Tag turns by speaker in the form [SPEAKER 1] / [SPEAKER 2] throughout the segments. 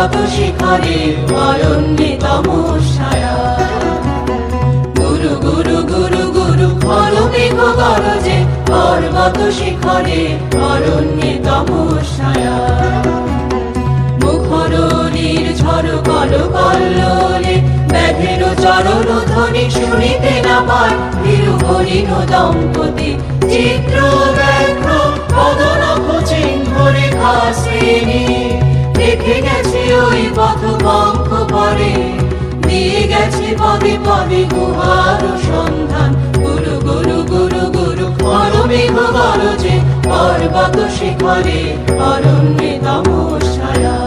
[SPEAKER 1] পর্বত শিখরে অরণ্যে তমস্যায়া। গুরু গুরু গুরু গুরু বলো মেঘ গরজে পর্বত শিখরে অরণ্যে তমস্যায়া। মুখরলির ঝড় কল কল্লোলে ব্যাঘের চরণ ধ্বনি শুনিতে না পায় ভীরু হরিণ দম্পতি চিত্র ব্যাঘ্র পদনখ চিহ্ন রেখা শ্রেণী। দেখে গেছে ওই পথ পঙ্খ পরে দিয়ে গেছে পদে পদে গুহার সন্ধান। গুরু গুরু গুরু গুরু বলো মেঘ গরজে পর্বত শিখরে অরণ্যে তমস্যায়া।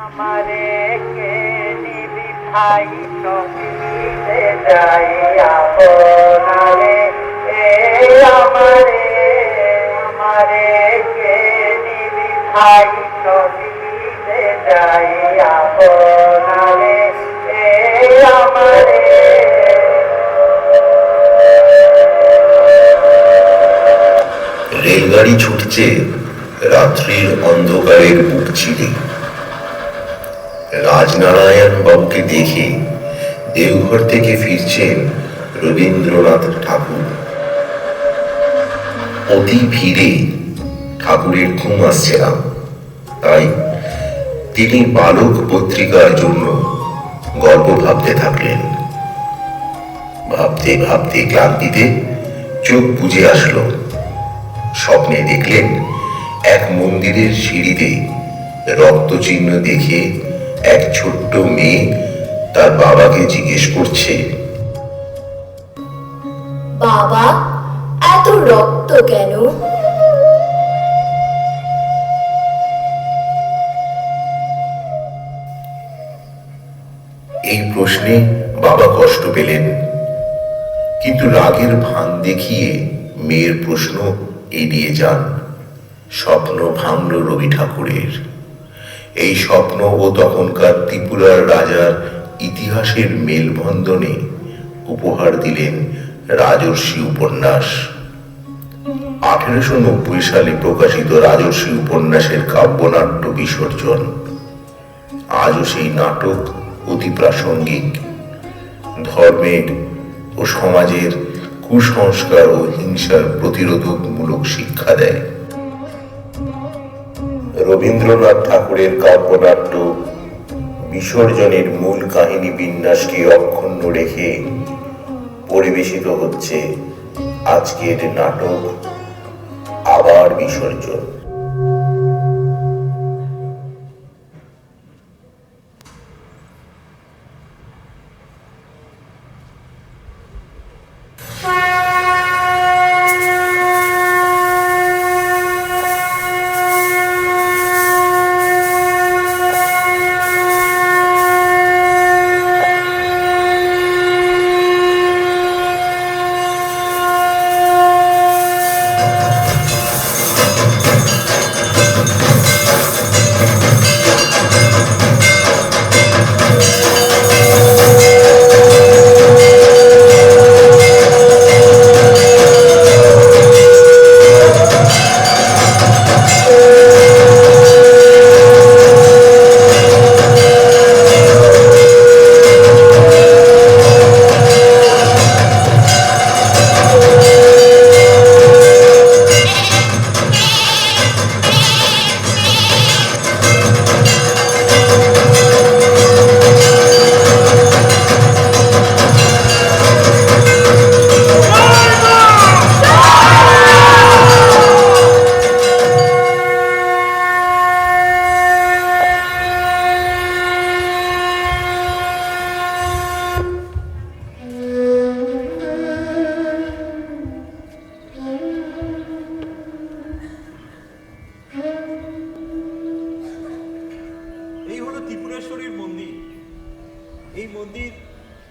[SPEAKER 2] আমারে কে নিবি ভাই সঙ্গীতে যাই আপনারে আমারে কে নিবি ভাই সঙ্গীতে যাই আপনারে আমারে।
[SPEAKER 3] রেলগাড়ি ছুটছে রাত্রির অন্ধকারের বুক চিরে। রাজনারায়ণ বাবুকে দেখে দেওঘর থেকে ফিরছেন রবীন্দ্রনাথ ঠাকুর। অতি ভিড়ে ঠাকুরের ঘুম আসছে না, তাই তিনি বালক পত্রিকার জন্য গল্প ভাবতে থাকলেন। ভাবতে ভাবতে ক্লান্তিতে চোখ বুজে আসলো। স্বপ্নে দেখলেন এক মন্দিরের সিঁড়িতে রক্তচিহ্ন দেখে এক ছোট্ট মেয়ে তার বাবাকে জিজ্ঞেস করছে,
[SPEAKER 4] বাবা, এত রক্ত কেন?
[SPEAKER 3] এই প্রশ্নে বাবা কষ্ট পেলেন, কিন্তু রাগের ভান দেখিয়ে মেয়ের প্রশ্ন এড়িয়ে যান। স্বপ্ন ভাঙল রবি ঠাকুরের। এই স্বপ্ন ও তখনকার ত্রিপুরার রাজার ইতিহাসের মেলবন্ধনে উপহার দিলেন রাজর্ষি উপন্যাস। 1890 সালে প্রকাশিত রাজর্ষি উপন্যাসের কাব্যনাট্য বিসর্জন। আজও সেই নাটক অতি প্রাসঙ্গিক। ধর্মের ও সমাজের কুসংস্কার ও হিংসার প্রতিরোধমূলক শিক্ষা দেয়। রবীন্দ্রনাথ ঠাকুরের কাব্যনাট্য বিসর্জনের মূল কাহিনী বিন্যাসকে অক্ষুণ্ণ রেখে পরিবেশিত হচ্ছে আজকের নাটক আবার বিসর্জন।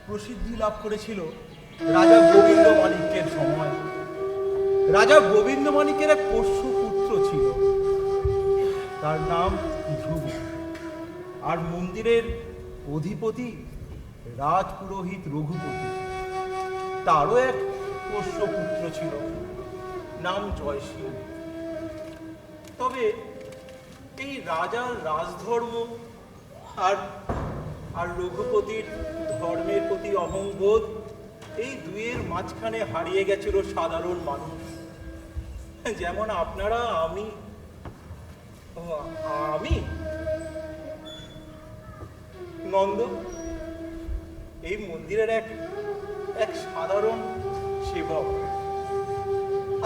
[SPEAKER 5] প্রসিদ্ধি লাভ করেছিল রাজা গোবিন্দ মাণিক্যের সময়। রাজা গোবিন্দ মাণিক্যের এক পোষ্য পুত্র ছিল, তার নাম ধ্রুব। আর মন্দিরের অধিপতি রাজপুরোহিত রঘুপতি, তারও এক পোষ্য পুত্র ছিল, নাম জয়সিংহ। তবে এই রাজার রাজধর্ম আর আর রঘুপতির ধর্মের প্রতি অহংবোধ, এই দুইয়ের মাঝখানে হারিয়ে গেছিল সাধারণ মানুষ, যেমন আপনারা, আমি নন্দ, এই মন্দিরের এক সাধারণ সেবক।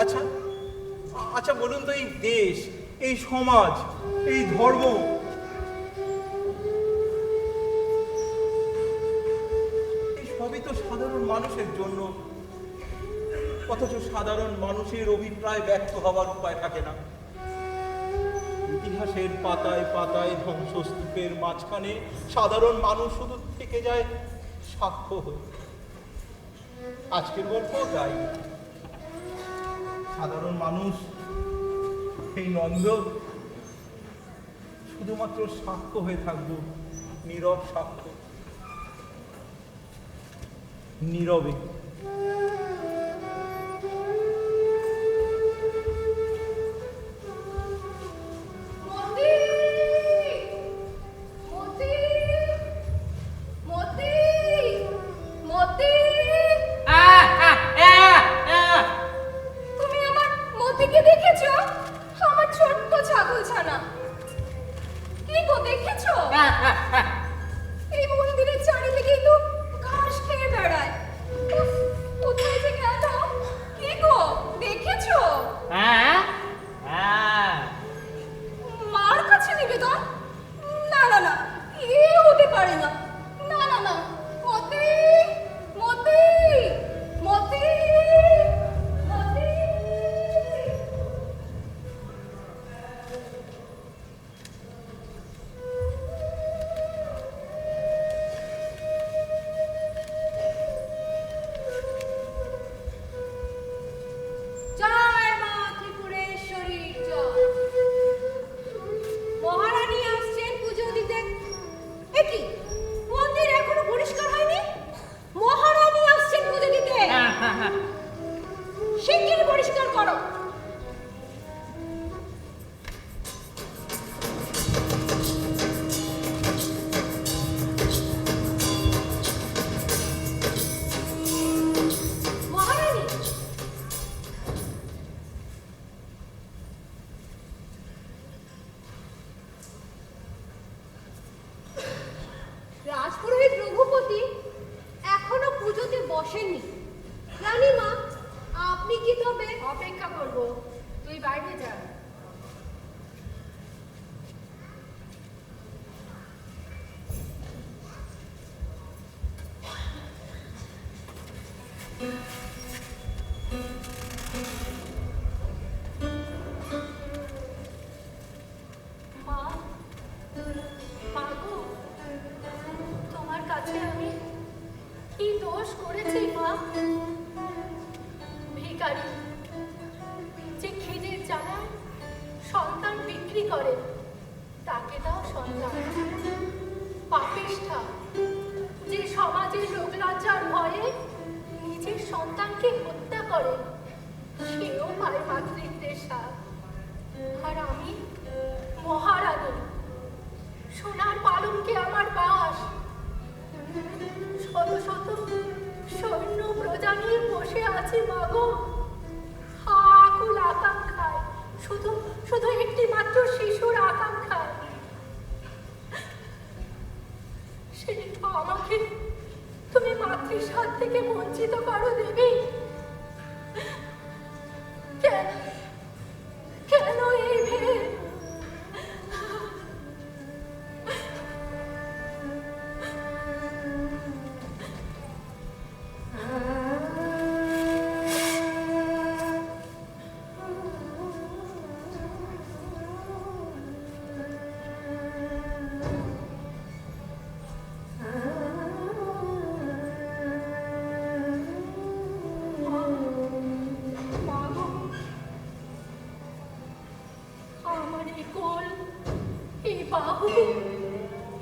[SPEAKER 5] আচ্ছা আচ্ছা বলুন তো, এই দেশ, এই সমাজ, এই ধর্ম, এই সবই তো সাধারণ মানুষের জন্য, অথচ সাধারণ মানুষের অভিপ্রায় ব্যক্ত হওয়ার উপায় থাকে না। ইতিহাসের পাতায় পাতায় ধ্বংসস্তূপের মাঝখানে সাধারণ মানুষ শুধু থেকে যায় সাক্ষ্য হয়ে। আজকের গল্প তাই, সাধারণ মানুষ, এই নন্দ, শুধুমাত্র সাক্ষ্য হয়ে থাকবো, নীরব সাক্ষ্য, নীরবে।
[SPEAKER 6] রাজপুরোহিত রঘুপতি এখনো পুজোতে বসেননি। রানীমা, আপনি কি তবে অপেক্ষা করব? তুই বাইরে যা।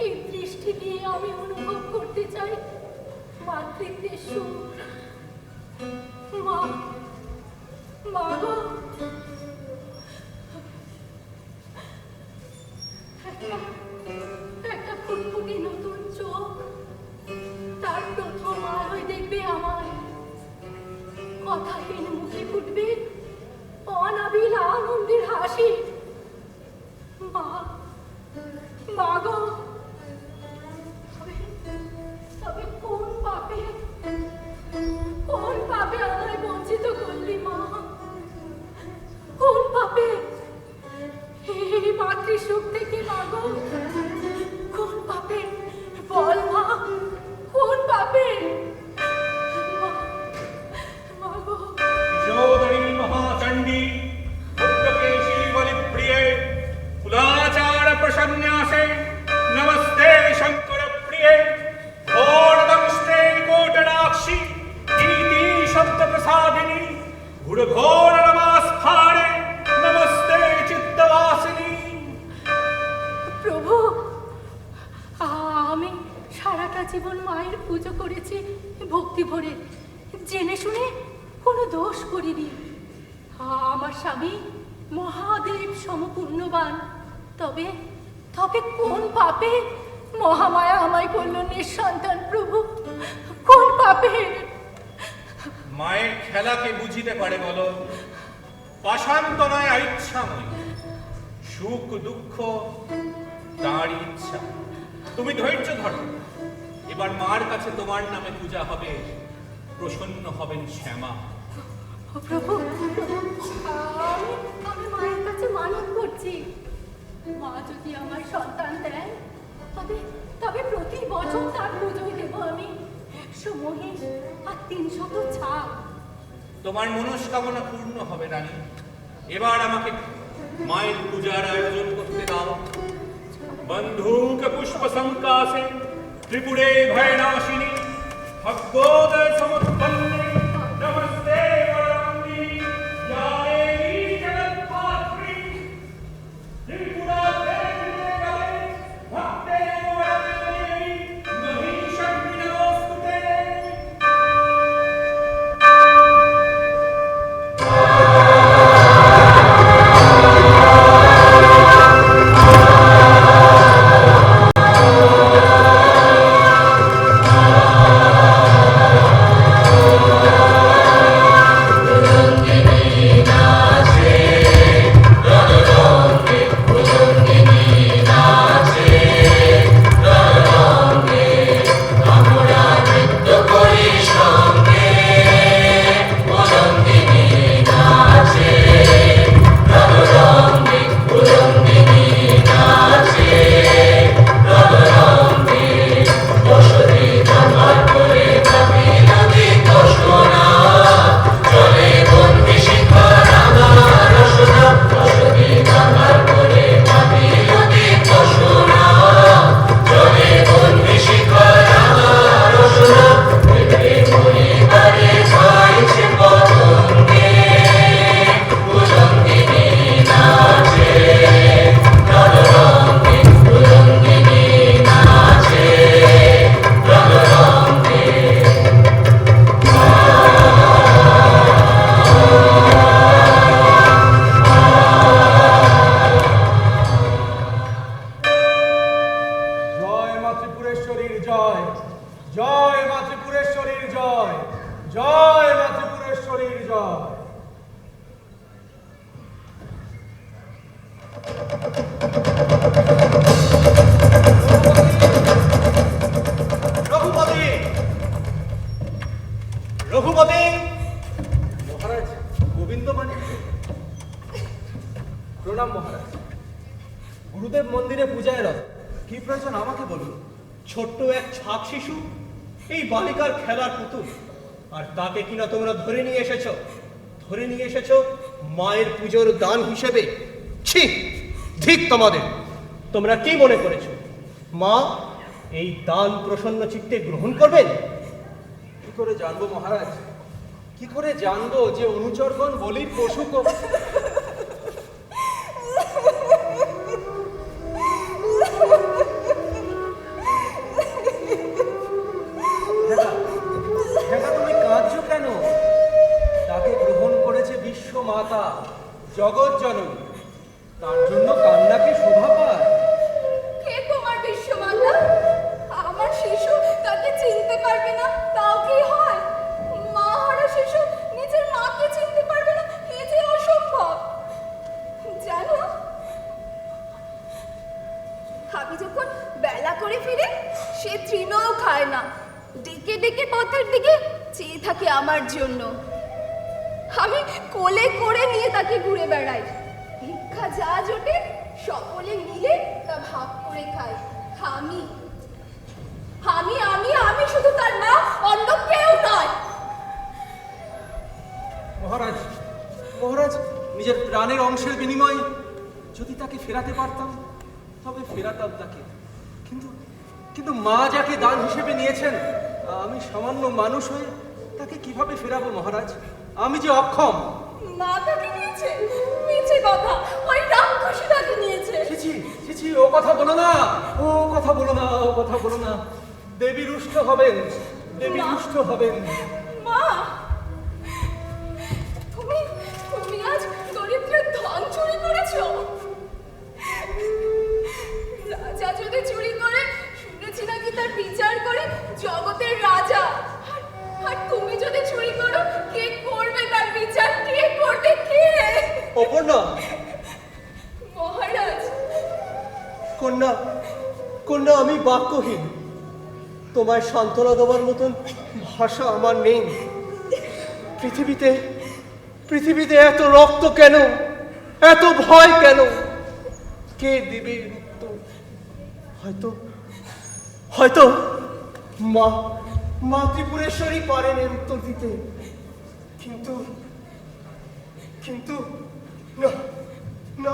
[SPEAKER 6] এই দৃষ্টি দিয়ে আমি অনুভব করতে চাই মাতৃত্বের সুখ। মা, মা গো, কথাহীন মুখে ফুটবে অনাবিল আনন্দের হাসি। মা, মা গো, তবে কোন পাপে আমায় বঞ্চিত করলি মা? কোন পাপে? এই মাতৃসুখ থেকে মা গো, কোন পাপে? বল মা, কোন পাপে? মা গো,
[SPEAKER 7] यशोदरी महाचंडी पुत्रकेशी बलिप्रिये कुलाचार प्रसन्यासे नमस्ते शंकर प्रिये घोरदंष्टे निकोटराक्षी नीति शब्द प्रसादिनी घोर नमस्कारे नमस्ते चित्तवासिनी।
[SPEAKER 6] প্রভু, আমি সারাটা জীবন মায়ের পুজো করেছি ভক্তি ভরে, জেনে শুনে কোনো দোষ করিনি। আমার স্বামী মহাদেব সমপূর্ণবান, তবে তবে কোন পাপে মহামায়া আমায় করল নিঃসন্তান? প্রভু, কোন পাপে?
[SPEAKER 7] মায়ের খেলাকে বুঝিতে পারে বলো? পাষান্তনায় ইচ্ছাময়, সুখ দুঃখ তাঁর ইচ্ছা। তুমি ধৈর্য ধরো, এবার মার কাছে তোমার নামে পূজা হবে, প্রসন্ন হবেন শ্যামা।
[SPEAKER 6] ও প্রভু, আমি মায়ের কাছে মানত করছি, মা যদি আমার সন্তান দেন তবে তবে প্রতি বছর তার পুজোয় দেব আমি 100 মহিষ আর 300 ছাগ।
[SPEAKER 7] তোমার মনস্কামনা পূর্ণ হবে রানী। এবার আমাকে মায়ের পূজার আয়োজন করতে দাও। বন্ধুক পুষ্প সংকাশে ত্রিপুরে ভয়নাশিনী ভগবদয় সমুৎপন্নে নমস্তে বরঙ্গি জায়েরি জগৎধাত্রী ত্রিপুরা দেবী ভক্তে বরঙ্গি মহিষং নমস্তুতে।
[SPEAKER 5] রঘুপতি মহারাজ গোবিন্দ মানে প্রণাম মহারাজ। গুরুদেব মন্দিরে পূজায় রত, কি প্রয়োজন আমাকে বলুন। ছোট্ট এক ছাক শিশু, এই বালিকার খেলার পুতুল, আর তাকে কিনা তোমরা ধরে নিয়ে এসেছো মায়ের পুজোর দান হিসেবে। ছি, ঠিক তোমাদের। তোমরা কি মনে করেছো মা এই দান প্রসন্ন চিত্তে গ্রহণ করবেন? কি করে জানবো মহারাজ, কি করে জানবো যে অনুচরগণ বলির পশু? তুমি কাঁদছো কেন? তাকে গ্রহণ করেছে বিশ্ব মাতা জগৎ জননী, তার জন্য কান্না কি শোভা পায়?
[SPEAKER 6] কে তোমার বিশ্বমাতা? আমার শিশু তাকে চিনতে পারবে না, তাও কি হয়? মা হারা শিশু নিজের
[SPEAKER 8] চেয়ে থাকে আমার জন্য। আমি কোলে করে নিয়ে তাকে ঘুরে বেড়াই। ভিক্ষা যা জোটে সকলে মিলে তা ভাগ করে খাই। আমি আমি আমি আমি শুধু তার মা, অন্য কেউ নয়।
[SPEAKER 5] মহারাজ, মহারাজ, নিজের প্রাণের অংশের বিনিময়ে যদি তাকে ফেরাতে পারতাম তবে ফেরাতাম তাকে। কিন্তু কিন্তু মা যাকে দান হিসেবে নিয়েছেন, আমি সামান্য মানুষ হয়ে তাকে কিভাবে ফেরাবো মহারাজ? আমি যে অক্ষম।
[SPEAKER 8] মা তাকে নিয়েছে? মিছে কথা, ওই রাক্ষসী তাকে নিয়েছে।
[SPEAKER 5] ছিছি ছিছি, ও কথা বলো না, ও কথা বলো না, ও কথা বলো না। দেবী রুষ্ট হবেন, দেবী রুষ্ট হবেন।
[SPEAKER 8] মা, তুমি তুমি আজ দরিদ্রের ধন চুরি করেছো। রাজা যদি চুরি করে, শুনেছি নাকি তার বিচার করে জগতের রাজা। আর তুমি যদি চুরি করো, কে করবে তার বিচার? কে করবে? কে?
[SPEAKER 5] অপর্ণা।
[SPEAKER 8] মহারাজ।
[SPEAKER 5] কন্যা, কন্যা, আমি বাক্যহীন। তোমায় সান্ত্বনা দেওয়ার মতন ভাষা আমার নেই। পৃথিবীতে পৃথিবীতে এত রক্ত কেন, এত ভয় কেন? কে দিবে উত্তর? হয়তো হয়তো মা মা ত্রিপুরেশ্বরী পারেন এর উত্তর দিতে। কিন্তু কিন্তু না, না।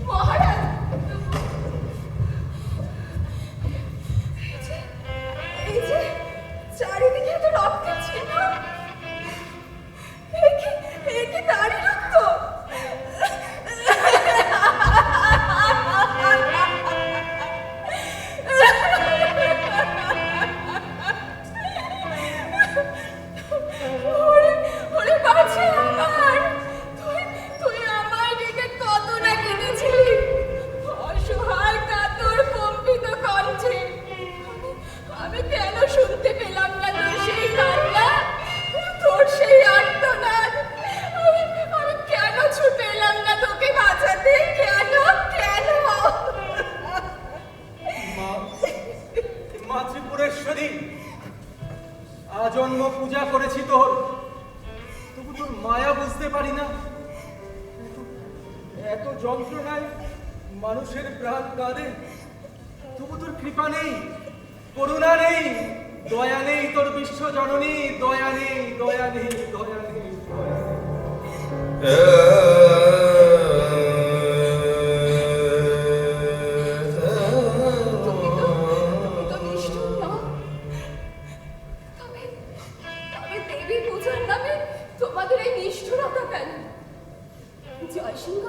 [SPEAKER 8] মহারাজ, এই যে চারিদিকে এত রক্তের চিহ্ন, এ কি তারই রক্ত? ওরে বাছা আমার, তুই আমায় ডেকে কত না কেঁদেছিলি। অসহায় কাতর কম্পিত কণ্ঠে আমি কেন শুনতে পেলাম না তোর সেই কান্না, তোর সেই আর্তনাদ? আমি কেন ছুটে এলাম না তোকে বাঁচাতে? কেন কেন?
[SPEAKER 5] মা ত্রিপুরেশ্বরী, আজন্ম পূজা করেছি তোর, তবু তোর মায়া বুঝতে পারি না। এত যন্ত্রণায় মানুষের প্রাণ কাঁদে, তবু তোর কৃপা নেই, করুণা নেই, দয়া নেই। তোর বিশ্ব জননী, দয়া নেই, দয়া নেই, দয়া নেই, দয়া
[SPEAKER 8] তো নিষ্ঠুর নও। তবে দেবী পূজার নামে তোমাদের এই নিষ্ঠুরতা কেন? জয়সিংহ,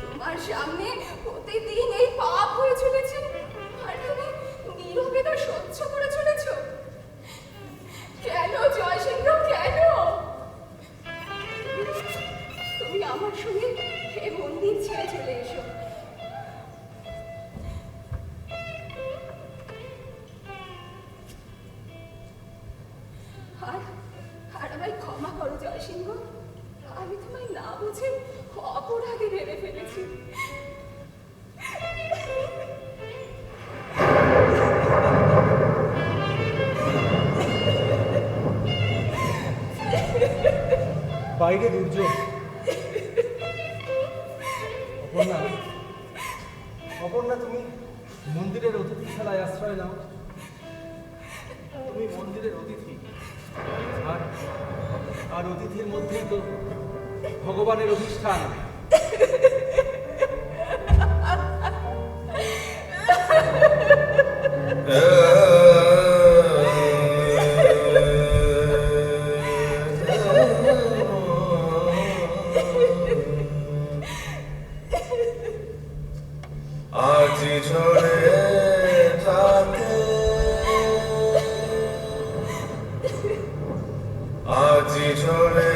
[SPEAKER 8] তোমার সামনে প্রতিদিন এই পাপ হয়ে চলেছে, আর তুমি নীরবে তা সহ্য করে চলেছ। কেন জয়সিংহ, কেন? তুমি আমার সঙ্গে এই মন্দির ছেড়ে চলে এসো। আর আমায় ক্ষমা করো জয়সিংহ, আমি তোমায় না বুঝে অপরাধী ভেবে ফেলেছি।
[SPEAKER 5] বাইরে দুর্যোগ। অপর্ণা, অপর্ণা, তুমি মন্দিরের অতিথিশালায় আশ্রয় নাও। তুমি মন্দিরের অতিথি, আর অতিথির মধ্যেই তো ভগবানের অধিষ্ঠান।
[SPEAKER 3] আজি ঝরে থাকে, আজি ঝরে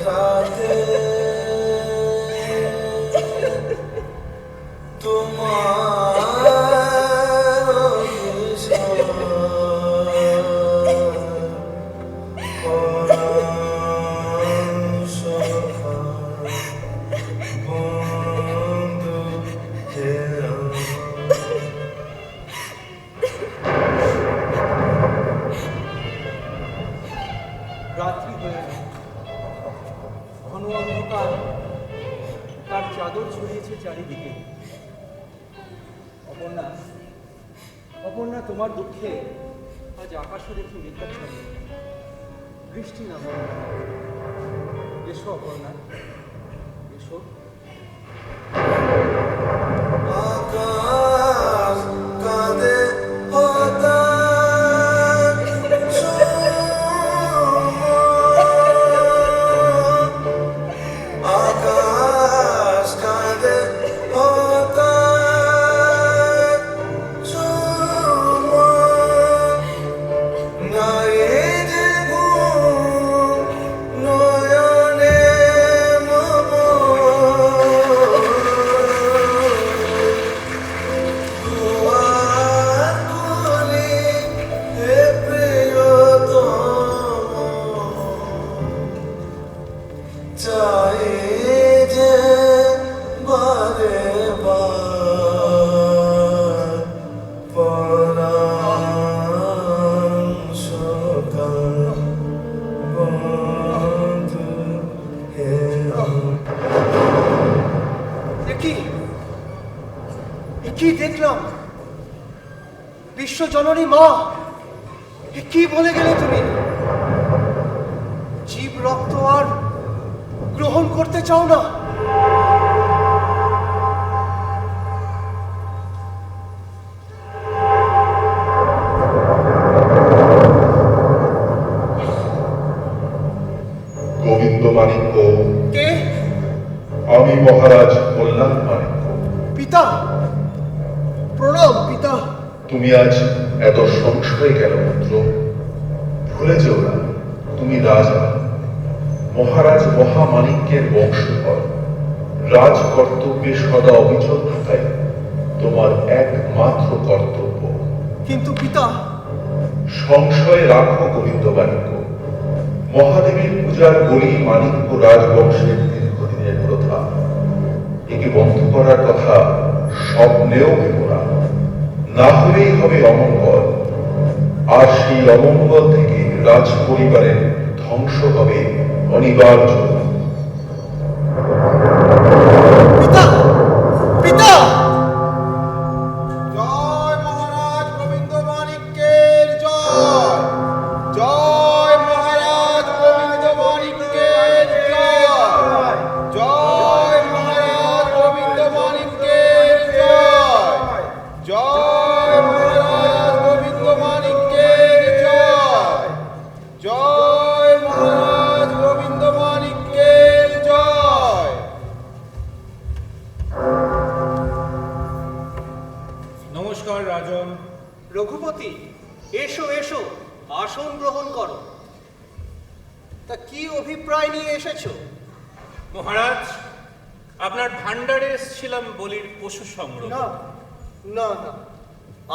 [SPEAKER 3] থাকে,
[SPEAKER 5] ছড়িয়েছে চারিদিকে। অপর্ণা, অপর্ণা, তোমার দুঃখে আজ আকাশে দেখি মেঘাচ্ছন্ন, বৃষ্টি নামে। এসো অপর্ণা, এসো।
[SPEAKER 9] আকাশ কাঁদে হতাশ, আকাশ কাঁদে হতাশ, নাই যে ঘুম নয়নে মম, দুয়ার খুলি হে প্রিয়তম, চাই যে বারে বার পরাণ সকাল বন্ধু হে।
[SPEAKER 5] কি দেখলাম? বিশ্বজননী মা, এ কি বলে গেলে তুমি? জীব রক্ত আর গ্রহণ করতে চাও না?
[SPEAKER 10] গোবিন্দ মাণিক্য,
[SPEAKER 5] কে?
[SPEAKER 10] আমি মহারাজ কল্যাণ মাণিক্য।
[SPEAKER 5] পিতা, প্রণাম পিতা।
[SPEAKER 10] তুমি আজ এত সংশয় কেন পুত্র? ভুলে যেও না, তুমি রাজা, মহারাজ মহামাণিক্যের বংশধর। রাজ কর্তব্যে সদা অবিচল থাকাই তোমার একমাত্র কর্তব্য।
[SPEAKER 5] কিন্তু পিতা।
[SPEAKER 10] সংশয় রাখো গোবিন্দ মাণিক্য। মহাদেবীর পূজার বলি মাণিক্য রাজবংশের দীর্ঘদিনের প্রথা। একে বন্ধ করার কথা স্বপ্নেও ভেবো না, না হলেই হবে অমঙ্গল। আর সেই অমঙ্গল থেকে রাজ পরিবারের ধ্বংস হবে অনিবার্য।
[SPEAKER 5] পিতা, পিতা!
[SPEAKER 9] জয় মহারাজ গোবিন্দ মাণিক্যের জয়, জয় মহারাজ গোবিন্দ মাণিক্যের জয়, জয় মহারাজ গোবিন্দ মাণিক্যের জয়, জয় মহারাজ গোবিন্দ মাণিক্যের জয়, জয় মহারাজ গোবিন্দ মাণিক্যের জয়।
[SPEAKER 7] নমস্কার রাজন।
[SPEAKER 5] রঘুপতি, এসো এসো, আসন গ্রহণ করো। তা কি অভিপ্রায় নিয়ে এসেছো?
[SPEAKER 7] মহারাজ, আপনার ভান্ডারে এসেছিলাম বলির পশু সংগ্রহ।
[SPEAKER 5] না না না,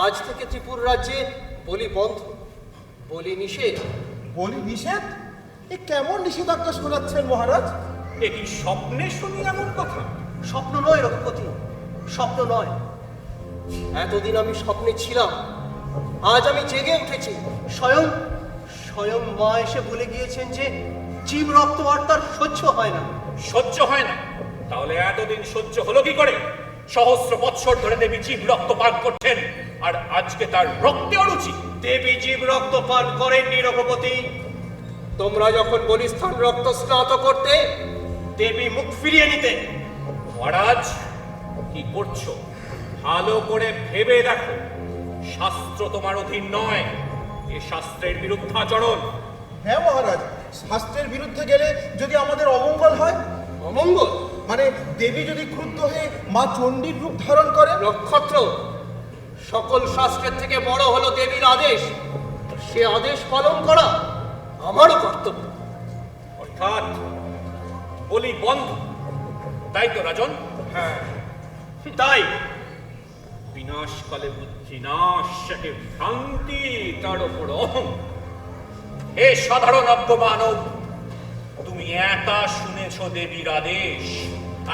[SPEAKER 5] আজ থেকে ত্রিপুর রাজ্যে বলি বন্ধ, বলি নিষেধ।
[SPEAKER 9] বলি নিষেধ? এ কেমন নিষেধাজ্ঞা শোনাচ্ছেন মহারাজ?
[SPEAKER 7] এ কি স্বপ্নে শুনি এমন কথা?
[SPEAKER 5] স্বপ্ন নয় রঘুপতি, স্বপ্ন নয়। এতদিন আমি স্বপ্নে ছিলাম, আজ আমি জেগে উঠেছি। স্বয়ং স্বয়ং মা এসে বলে গিয়েছেন যে জীব রক্ত আর তার সহ্য হয় না।
[SPEAKER 7] সহ্য হয় না? তাহলে এতদিন সহ্য হলো কি করে? সহস্র বৎসর ধরে দেবী জীব রক্ত পান করছেন, আর আজকে তার রক্তে অরুচি।
[SPEAKER 5] দেবী জীব রক্ত পান করেননি রঘুপতি। তোমরা যখন বলিস্থান রক্ত স্নাত করতে, দেবী মুখ ফিরিয়ে নিতে।
[SPEAKER 7] মহারাজ, কি করছো? ভালো করে ভেবে দেখো, শাস্ত্র তোমার অধীন নয়, এ শাস্ত্রের বিরুদ্ধাচরণ।
[SPEAKER 9] হ্যাঁ মহারাজ, শাস্ত্রের বিরুদ্ধে গেলে যদি আমাদের অমঙ্গল হয়?
[SPEAKER 5] অমঙ্গল
[SPEAKER 9] মানে দেবী যদি ক্রুদ্ধ হয়ে মা চণ্ডীর রূপ ধারণ করে?
[SPEAKER 5] নক্ষত্র, সকল শাস্ত্রের থেকে বড় হলো দেবীর আদেশ। সে আদেশ পালন করা আমারও কর্তব্য।
[SPEAKER 7] অর্থাৎ বলি বন্ধ, তাই তো রাজন?
[SPEAKER 5] হ্যাঁ, তাই।
[SPEAKER 7] বিনাশকালে বুদ্ধি নাশ, সে ভ্রান্তি তার ওপর অহং। হে সাধারণ অজ্ঞ মানব, তুমি একা শুনেছ দেবীর আদেশ,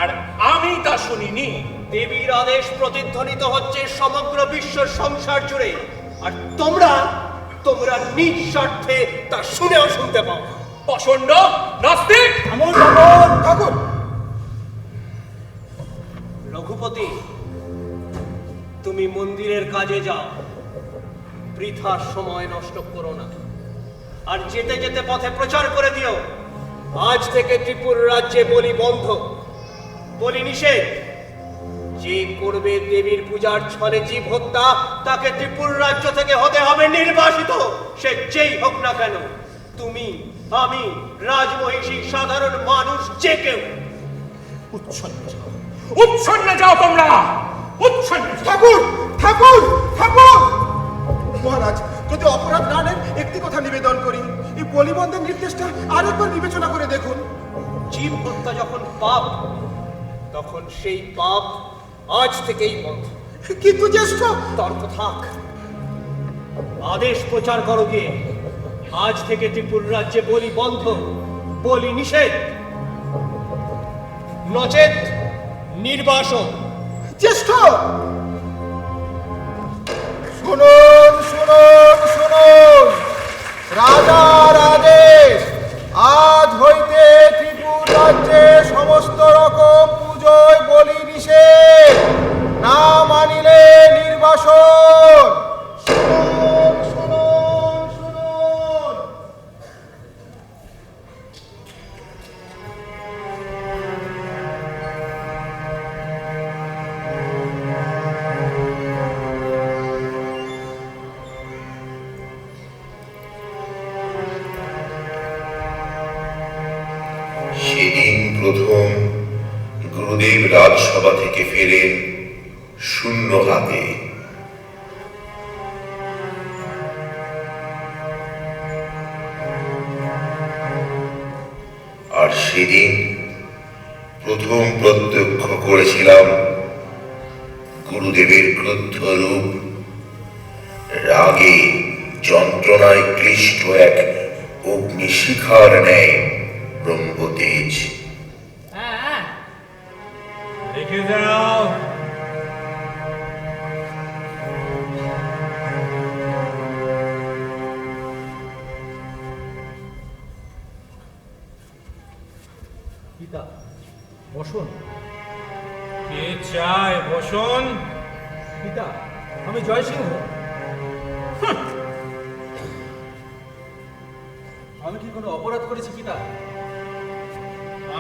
[SPEAKER 7] আর আমি তা শুনিনি।
[SPEAKER 5] দেবীর আদেশ প্রতিধ্বনিত হচ্ছে সমগ্র বিশ্ব সংসার জুড়ে, আর তোমরা তোমরা নিঃস্বার্থে তা শুনেও শুনতে পাও।
[SPEAKER 7] প্রচন্ড নাস্তিক!
[SPEAKER 9] ঠাকুর,
[SPEAKER 5] রঘুপতি, তুমি মন্দিরের কাজে যাও, বৃথা সময় নষ্ট করো না। আর যেতে যেতে পথে প্রচার করে দিও, আজ থেকে ত্রিপুর রাজ্যে বলি বন্ধ, বলি নিষেধ। যে করবে দেবীর পূজার ছলে জীব হত্যা, তাকে ত্রিপুর রাজ্য থেকে হতে হবে নির্বাসিত, সে যেই হোক না কেন। তুমি, আমি, রাজমহিষী, সাধারণ মানুষ, যে কেউ।
[SPEAKER 7] উচ্ছন্নে যাও তোমরা, উচ্ছন্নে যাও।
[SPEAKER 9] ঠাকুর ঠাকুর ঠাকুর মহারাজ, যদি অপরাধ না নেন একটি কথা নিবেদন করি, এই বলিবন্ধের নির্দেশটা আরেকবার বিবেচনা করে দেখুন।
[SPEAKER 5] জীব হত্যা যখন পাপ, তখন সেই পাপ আজ থেকেই বন্ধ।
[SPEAKER 9] কিন্তু জ্যেষ্ঠ,
[SPEAKER 5] তর্ক থাক, আদেশ প্রচার করো গিয়ে, আজ থেকে ত্রিপুর রাজ্যে বলি বন্ধ, বলি নিষেধ, নচেত নির্বাসন।
[SPEAKER 9] জ্যেষ্ঠ, শুনুন শুনুন শুনুন, রাজার আদেশ, আজ হইতে ত্রিপুর রাজ্যে সমস্ত রকম পুজোয় বলি নিষেধ, না মানিলে নির্বাসন। শুনুন শুনুন শুনুন।
[SPEAKER 3] সেদিন প্রথম গুরুদেব রাজসভা থেকে ফেরেন শূন্য হাতে। আর সেদিন প্রথম প্রত্যক্ষ করেছিলাম গুরুদেবের ক্রুদ্ধ রূপ, রাগে যন্ত্রণায় ক্লিষ্ট এক অগ্নিশিখার ন্যায় ব্রহ্মতেজ।
[SPEAKER 7] রেখে যাও।
[SPEAKER 5] পিতা, বসুন।
[SPEAKER 7] কে চায় বসন?
[SPEAKER 5] পিতা, আমি জয়সিংহ। আমি কি কোনো অপরাধ করেছি পিতা?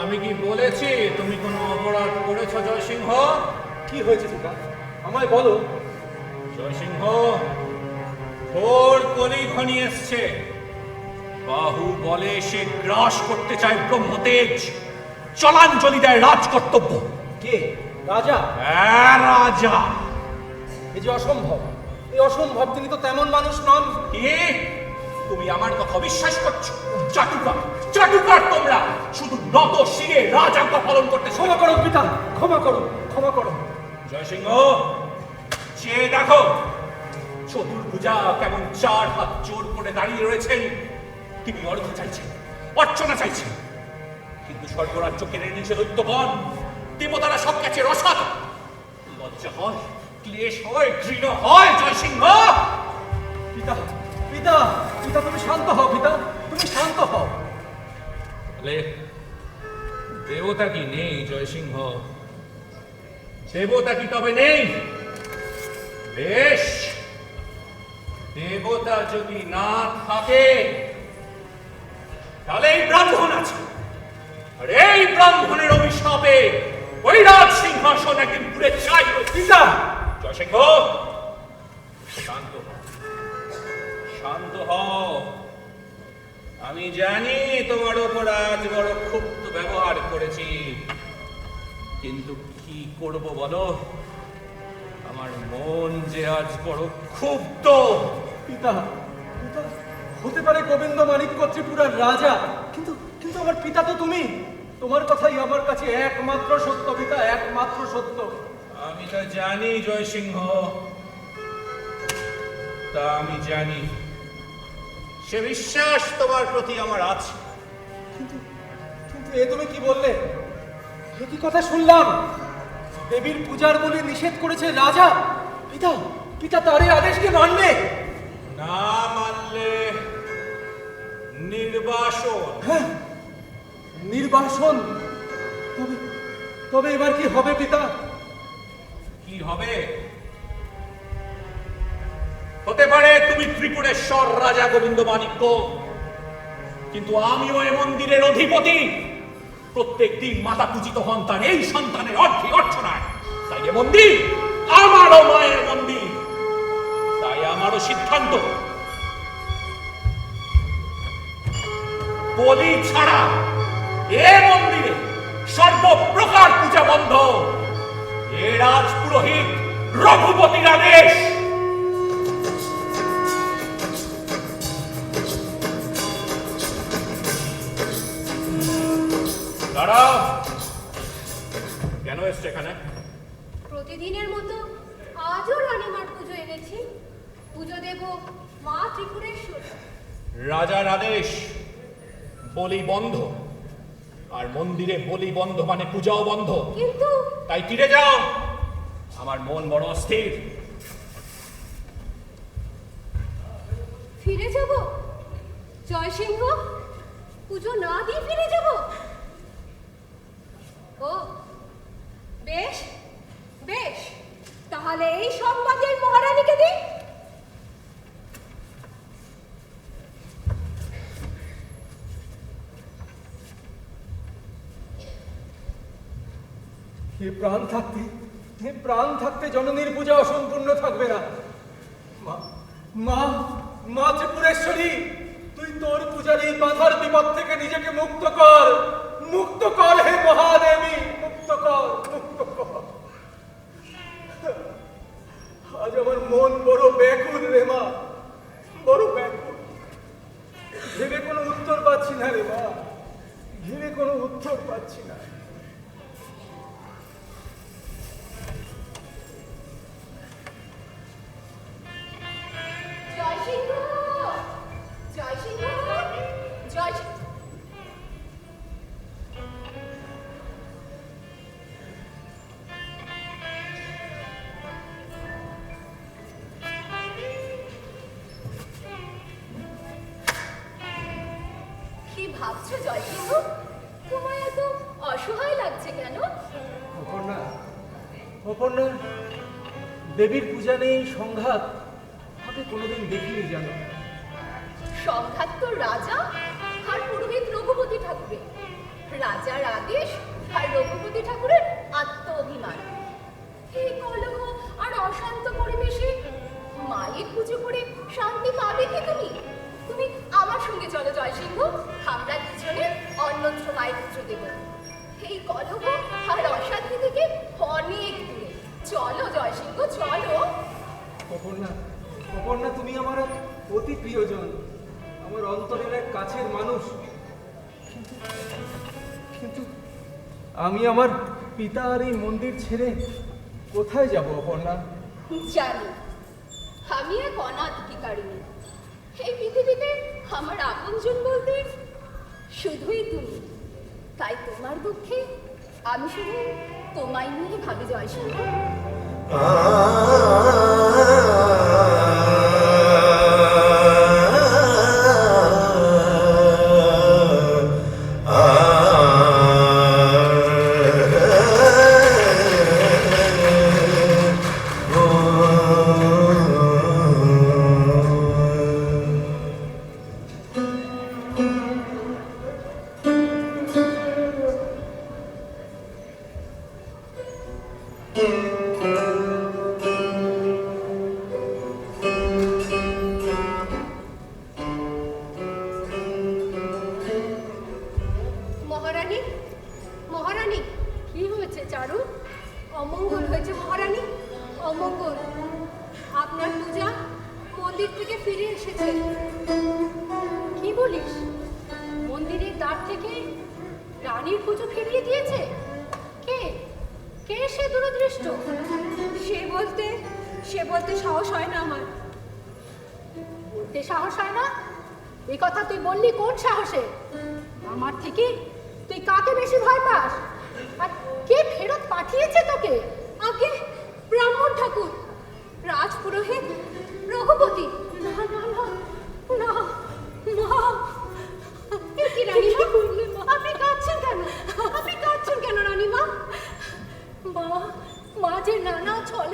[SPEAKER 7] আমি কি বলেছি তুমি কোনো অপরাধ করেছ জয়সিংহ?
[SPEAKER 5] কি হয়েছে পিতা, আমায় বলো।
[SPEAKER 7] জয়সিংহ, ঘোর কলি ঘনিয়ে এসছে। বাহু বলে সে গ্রাস করতে চায় ব্রহ্মতেজ, চলাঞ্জলি দেয় রাজ কর্তব্য।
[SPEAKER 5] কে? রাজা?
[SPEAKER 7] হ্যাঁ, রাজা।
[SPEAKER 5] এই যে অসম্ভব, এই অসম্ভব, তিনি তো তেমন মানুষ নন।
[SPEAKER 7] কি তুমি আমার কথা বিশ্বাস করছো? চাটুকার, চাটুকার তোমরা, শুধু নত শিরে রাজাজ্ঞা পালন করতে।
[SPEAKER 5] ক্ষমা করো পিতা, ক্ষমা করো, ক্ষমা করো।
[SPEAKER 7] জয়সিংহ, চেয়ে দেখো চতুর্ভুজা কেমন 4 হাত জোর করে দাঁড়িয়ে রয়েছেন। তিনি অর্ঘ চাইছেন, অর্চনা চাইছেন, কিন্তু স্বর্গরাজ্য কেড়ে নিয়েছে দৈত্যগণ। দেবতারা সব কাছে রসাদ। লজ্জা হয়, ক্লেশ হয়, ঘৃণ হয়। জয়সিংহ,
[SPEAKER 5] পিতা, পিতা, পিতা, তুমি শান্ত হও পিতা, তুমি শান্ত হও।
[SPEAKER 7] দেবতা কি নেই জয়সিংহ? দেবতা কি তবে নেই? বেশ, দেবতা যদি না থাকে তাহলে এই ব্রাহ্মণ আছে। আর এই ব্রাহ্মণের অভিশাপে ওই রাজ সিংহাসন একদিন পুড়ে ছাই।
[SPEAKER 5] পিতা!
[SPEAKER 7] জয়সিংহ, শান্ত হও, শান্ত হও। আমি জানি তোমার ওপর আজ বড় ক্ষুব্ধ ব্যবহার করেছি, কিন্তু কি করব বলো, আমার মন যে আজ বড় ক্ষুব্ধ।
[SPEAKER 5] পিতা, পিতা, হতে পারে গোবিন্দ মাণিক্য ত্রিপুরার রাজা, কিন্তু কিন্তু আমার পিতা তো তুমি। তোমার কথাই আমার কাছে একমাত্র সত্য পিতা, একমাত্র সত্য।
[SPEAKER 7] আমি তা জানি জয়সিংহ, তা আমি জানি। সে বিশ্বাস তোমার প্রতি আমার আছে।
[SPEAKER 5] কিন্তু কিন্তু এ তুমি কি বললে? এ কি কথা শুনলাম? দেবীর পূজার বলে নিষেধ করেছে রাজা। পিতা, পিতা তার এই আদেশকে মানবে?
[SPEAKER 7] না মানলে নির্বাসন।
[SPEAKER 5] হ্যাঁ, নির্বাসন। তবে তবে এবার কি হবে পিতা?
[SPEAKER 7] কি হবে? হতে পারে তুমি ত্রিপুরেশ্বর রাজা গোবিন্দ মাণিক্য, কিন্তু আমিও এ মন্দিরের অধিপতি। প্রত্যেক দিন মাতা পূজিত হন তার এই সন্তানের অর্থে অর্চনায়। তাই এ মন্দির আমারও মায়ের মন্দির। তাই আমারও সিদ্ধান্ত, বলি ছাড়া এ মন্দিরে সর্বপ্রকার পূজা বন্ধ। এ রাজ পুরোহিত রঘুপতির আদেশ। দাঁড়াও, কেন এসছে এখানে?
[SPEAKER 6] প্রতিদিনের মতো আজও রানীমার পুজো এনেছি। পুজো দেব মা ত্রিপুরেশ্বর।
[SPEAKER 7] রাজার আদেশ, বলি বন্ধ। আর মন্দিরে বলি বন্ধ মানে পূজাও বন্ধ।
[SPEAKER 6] কিন্তু
[SPEAKER 7] তাই ফিরে যাও, আমার মন বড় অস্থির।
[SPEAKER 6] ফিরে যাব? জয়সিংহ, পুজো না দিয়ে ফিরে যাব? ও বেশ বেশ, তাহলে এই সংবাদের মহারানীকে দিই।
[SPEAKER 5] এ প্রাণ থাকতে জননীর পূজা অসম্পূর্ণ থাকবে না। মা মা মা ত্রিপুরেশ্বরী, তুই তোর পূজার এই বাধার বিপদ থেকে নিজেকে মুক্ত কর। মুক্ত কর হে মহাদেবী, মুক্ত কর, মুক্ত কর। আজ আমার মন বড় ব্যাকুল রে মা, বড় ব্যাকুল। ভেবে কোনো উত্তর পাচ্ছি না রে মা, ভেবে কোনো উত্তর পাচ্ছি না।
[SPEAKER 6] জয়সিংহ, জয়সিংহ, জয়সিংহ। কি ভাবছো জয়সিংহ? তোমার এত অসহায় লাগছে কেন?
[SPEAKER 5] অপর্ণা, অপর্ণা, দেবীর পূজা নেই সংঘাত আমি কোনোদিন দেখিনি জানো।
[SPEAKER 6] সংঘাত তো রাজা আর পুরোহিত রঘুপতি ঠাকুরের। রাজার আদেশ আর রঘুপতি ঠাকুরের আত্ম অভিমান। এই কলহ আর অশান্ত পরিবেশে মায়ের পুজো করে শান্তি পাবে কি তুমি? তুমি আমার সঙ্গে চলো জয়সিংহ, আমরা দুজনে অন্যত্র মায়ের পুজো দেব। এই কলহ আর অশান্তি থেকে অনেক দূরে চলো জয়সিংহ, চলো।
[SPEAKER 5] অপর্ণা, অপর্ণা, তুমি আমার এক অতি প্রিয়জন, আমার অন্তরের এক কাছের মানুষ। কিন্তু আমি আমার পিতা আর এই মন্দির ছেড়ে কোথায় যাব অপর্ণা?
[SPEAKER 6] জানি, আমি এক অনাথ ভিখারিণী। এই পৃথিবীতে আমার আপনজন বলতে শুধুই তুমি। তাই তোমার দুঃখে আমি শুধু তোমায় নিয়ে ভাবি জয়সিংহ। মহারানী, মহারানী, কি হয়েছে চারু? অমঙ্গল হয়েছে মহারানী, অমঙ্গল। আপনার পূজা মন্দির থেকে ফিরে এসেছে। কি বলিস? মন্দিরের দ্বার থেকে রানীর পুজো ফিরিয়ে দিয়েছে? কে কে সে দূরদৃষ্ট? সে বলতে সাহস হয় না আমার। বলতে সাহস হয় না? এই কথা তুই বললি কোন সাহসে? আমার থেকে তুই কাকে বেশি ভয় পাস? আর কে ফেরত পাঠিয়েছে তোকে? আগে ব্রাহ্মণ ঠাকুর, রাজপুরোহিত, রঘুপতি। না না না না মা, কি রানীমা করলে? আপনি কাঁদছেন কেন? আপনি কাঁদছেন কেন রানীমা? মা, মা যে নানা ছল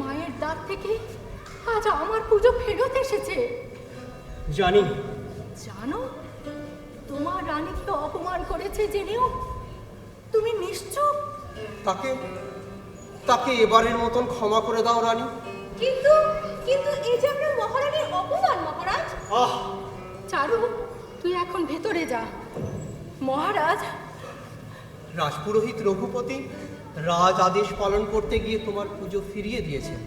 [SPEAKER 6] মায়ের দাঁত থেকে আজ আমার পুজো ফেরত এসেছে।
[SPEAKER 5] জানি।
[SPEAKER 6] জানো, তোমার রানীকে অপমান করেছে জেনেও তুমি নিশ্চুপ।
[SPEAKER 5] তাকে এবারের মতন ক্ষমা করে দাও রানী।
[SPEAKER 8] কিন্তু কিন্তু এই যে আপনার মহারানীর অপমান মহারাজ।
[SPEAKER 5] আহ,
[SPEAKER 6] চারু, তুই এখন ভেতরে যা। মহারাজ,
[SPEAKER 5] রাজপুরোহিত রঘুপতি রাজ আদেশ পালন করতে গিয়ে তোমার পুজো ফিরিয়ে দিয়েছেন।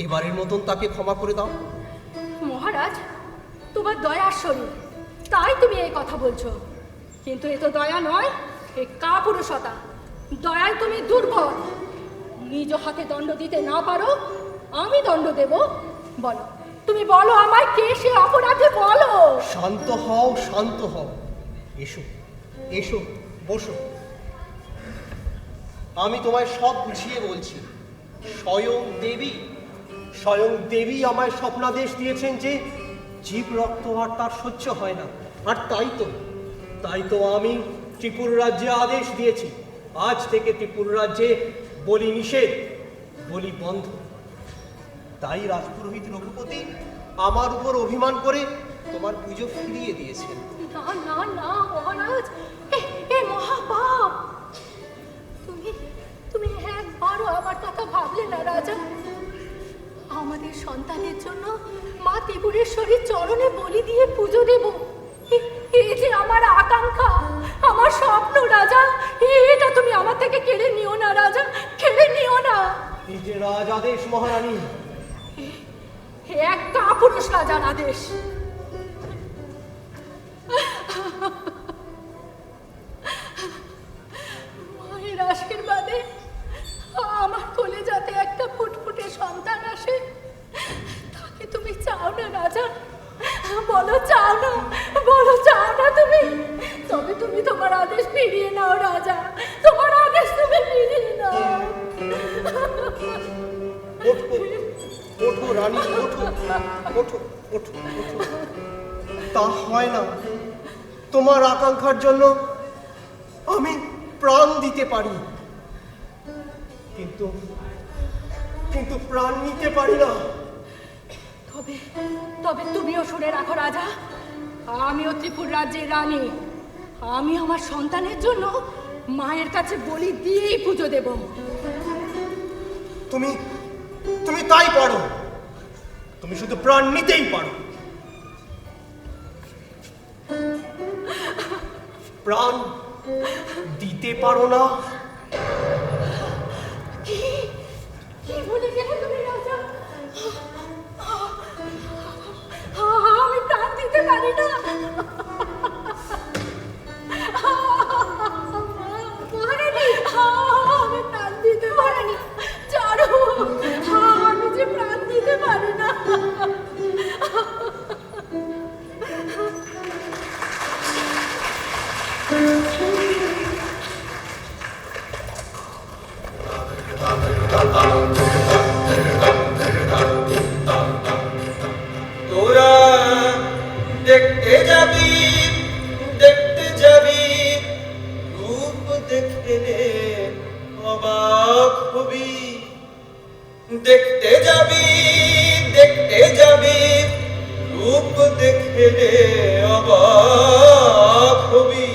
[SPEAKER 5] এবারের মতন তাকে ক্ষমা করে দাও।
[SPEAKER 6] মহারাজ, তোমার দয়ার শরীর, তাই তুমি এই কথা বলছো। কিন্তু এ তো দয়া নয়, এ কাপুরুষতা। দয়ায় তুমি দুর্বল। নিজ হাতে দণ্ড দিতে না পারো, আমি দণ্ড দেব। বলো, তুমি বলো আমায়, কে সে অপরাধী বলো।
[SPEAKER 5] শান্ত হও, শান্ত হও। এসো এসো, বসো। আমি তোমায় সব বুঝিয়ে বলছি। স্বয়ং দেবী আমায় স্বপ্নাদেশ দিয়েছেন যে জীব রক্ত আর তার সহ্য হয় না। আর তাই তো আমি ত্রিপুর রাজ্যে আদেশ দিয়েছি, আজ থেকে ত্রিপুর রাজ্যে বলি নিষেধ, বলি বন্ধ। তাই রাজপুরোহিত রঘুপতি আমার উপর অভিমান করে তোমার পুজো ফিরিয়ে দিয়েছেন।
[SPEAKER 6] না না না মহারাজ, এ মহাপাপ। তুমি একবারও আমার কথা ভাবলে না রাজা। আমাদের সন্তানের জন্য মা ত্রিপুরেশ্বরীর চরণে বলি দিয়ে পুজো দেব, এই যে আমার আকাঙ্ক্ষা, আমার স্বপ্ন রাজা। এটা তুমি আমার থেকে কেড়ে নিও না রাজা, কেড়ে নিও না।
[SPEAKER 5] এই যে রাজ আদেশ মহারানী,
[SPEAKER 6] এক কাপুরুষ রাজার আদেশ। মায়ের আশীর্বাদে আমার কোলে যাতে একটা ফুটফুটে সন্তান আসে, তাকে তুমি চাও না রাজা? বলো চাও না, বলো চাও না তুমি? তবে তুমি তোমার আদেশ ফিরিয়ে নাও রাজা, তোমার আদেশ তুমি ফিরিয়ে নাও।
[SPEAKER 5] ওঠো রানী, ওঠো ওঠো ওঠো ওঠো। তা হয় না। তোমার আকাঙ্ক্ষার জন্য আমি প্রাণ দিতে পারি, কিন্তু প্রাণ নিতে পারি না।
[SPEAKER 6] তবে তুমিও শুনে রাখো রাজা, আমিও ত্রিপুর রাজ্যের রানী। আমি আমার সন্তানের জন্য মায়ের কাছে বলি দিয়েই পুজো দেব।
[SPEAKER 5] তুমি তাই পারো। তুমি শুধু প্রাণ নিতেই পারো। প্রাণ দিতে পারো না।
[SPEAKER 6] কি বলে গেলে তুমি রাজা? আমি প্রাণ দিতে পারি না। মহারানী, আমি প্রাণ দিতে পারি না। চারু, আমি যে প্রাণ দিতে পারি না।
[SPEAKER 11] তোরা দেখতে যাবি রূপ দেখে অবাক হবি। দেখতে যাবি রূপ দেখে অবাক হবি।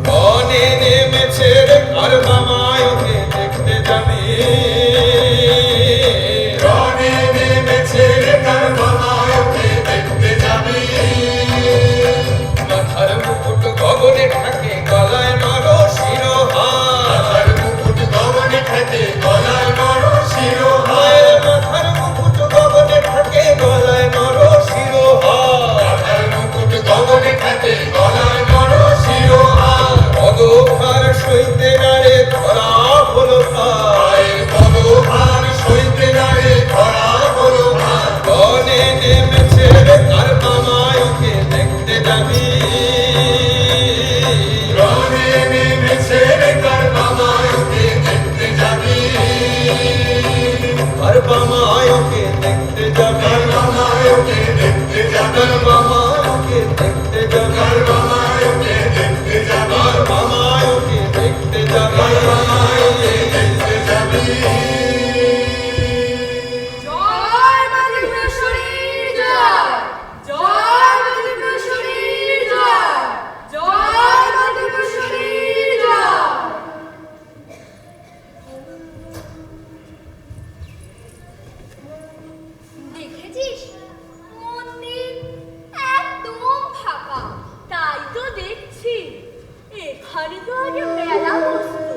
[SPEAKER 11] বনে নেমেছে রে কার মামায়, ওকে দেখতে যাবি। বনে নেমেছে রে কার মামায়, ওকে দেখতে যাবি। মাথার মুকুট গগনে থাকে, গলায় নর শিরোহার। মাথার মুকুট গগনে থাকে, গলায় নর শিরোহার। মাথার মুকুট গগনে থাকে, গলায় নর শিরোহার। মাথার মুকুট গগনে থাকে, গলায় নর শিরোহার। পদভার সইতে নারে ধরা হলো ভাই, পদভার সইতে নারে ধরা হলো ভাই। বনে নেমেছে রে কার মামায়, ওকে দেখতে যাবি। বনে নেমেছে রে কার মামায়, ওকে দেখতে যাবি। কার মামায়, ওকে দেখতে যাবি। কার মামায়, ওকে দেখতে যাবি। কার মামায়, ওকে দেখতে যাবি। কার মামায়
[SPEAKER 8] এখানে তো আগে মেলা বসতো।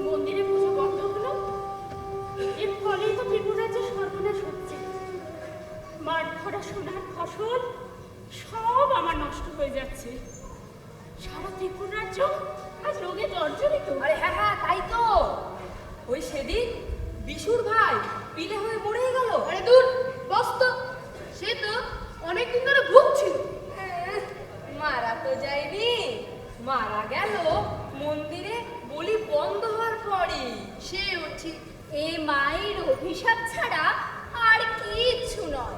[SPEAKER 6] মন্দিরে পুজো বন্ধ হলো, এর ফলেই তো ত্রিপুর রাজ্যের সর্বনাশ হচ্ছে। মাঠ ভরা সোনার ফসল সব আমার নষ্ট হয়ে যাচ্ছে। সারা ত্রিপুর রাজ্য আজ রোগে জর্জরিত।
[SPEAKER 8] আরে হ্যাঁ হ্যাঁ, তাই তো। ওই সেদিন বিশুর ভাই পিলে হয়ে মরেই গেল। আরে দূর বস তো, সে তো অনেকদিন ধরে ভুগছিল। মারা তো যায়নি, মারা গেল মন্দিরে বলি বন্ধ হওয়ার পরে।
[SPEAKER 6] সে উঠি এ মায়ের অভিশাপ ছাড়া আর কিচ্ছু নয়।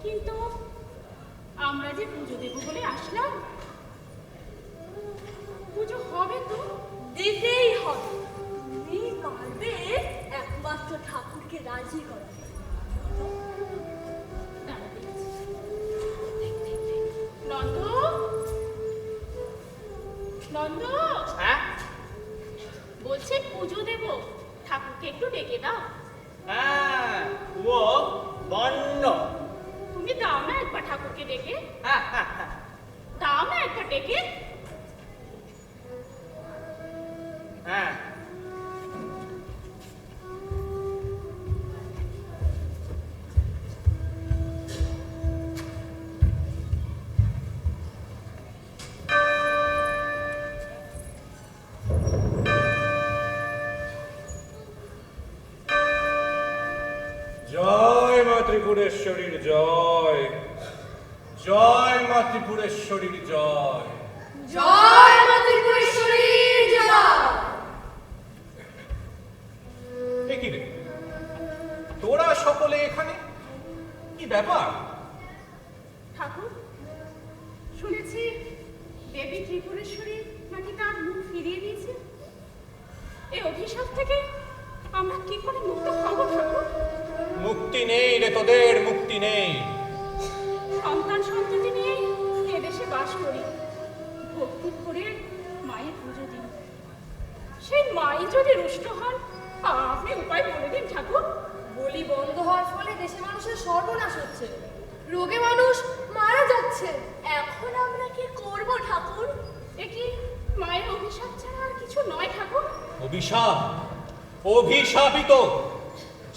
[SPEAKER 6] কিন্তু আমরা যে পুজো দেব বলে আসলাম, পুজো হবে তো?
[SPEAKER 8] দিতেই হবে। তুমি পারবে একমাত্র ঠাকুরকে রাজি করাতে।
[SPEAKER 6] দাঁড়া দেখছি। নন্দ, নন্দ,
[SPEAKER 5] হ্যাঁ
[SPEAKER 6] বলছে পুজো দেব, ঠাকুরকে একটু ডেকে দাও।
[SPEAKER 5] হ্যাঁ, ও বন্য।
[SPEAKER 6] তুমি দাও না একবার ঠাকুরকে ডেকে,
[SPEAKER 5] হ্যাঁ হ্যাঁ হ্যাঁ
[SPEAKER 6] দাও না একবার ডেকে।
[SPEAKER 5] হ্যাঁ।
[SPEAKER 7] জয় মা ত্রিপুরেশ্বরীর জয়, জয় মা ত্রিপুরেশ্বরীর জয়।
[SPEAKER 8] জয় মা ত্রিপুরেশ্বরীর জয়।
[SPEAKER 7] এ কি রে, তোরা সকলে এখানে? কি ব্যাপার?
[SPEAKER 6] ঠাকুর, শুনেছি দেবী ত্রিপুরেশ্বরী নাকি তার মুখ ফিরিয়ে দিয়েছে। এই অভিশাপ থেকে আমরা কি করে মুক্ত হব ঠাকুর?
[SPEAKER 7] মুক্তি নেই রে তোদের, মুক্তি নেই।
[SPEAKER 6] সন্তান সন্ততি নিয়ে এদেশে বাস করি, ভক্তি করে মায়ের পুজো দিন। সেই মাই যদি রুষ্ট হন, আপনি উপায় বলে দিন ঠাকুর।
[SPEAKER 8] বলি বন্ধ হওয়ার ফলে দেশের মানুষের সর্বনাশ হচ্ছে, রোগে মানুষ মারা যাচ্ছে। এখন আমরা কি করব ঠাকুর?
[SPEAKER 6] এ কি মায়ের অভিশাপ ছাড়া আর কিছু নয় ঠাকুর?
[SPEAKER 7] অভিশাপ, অভিশাপিত।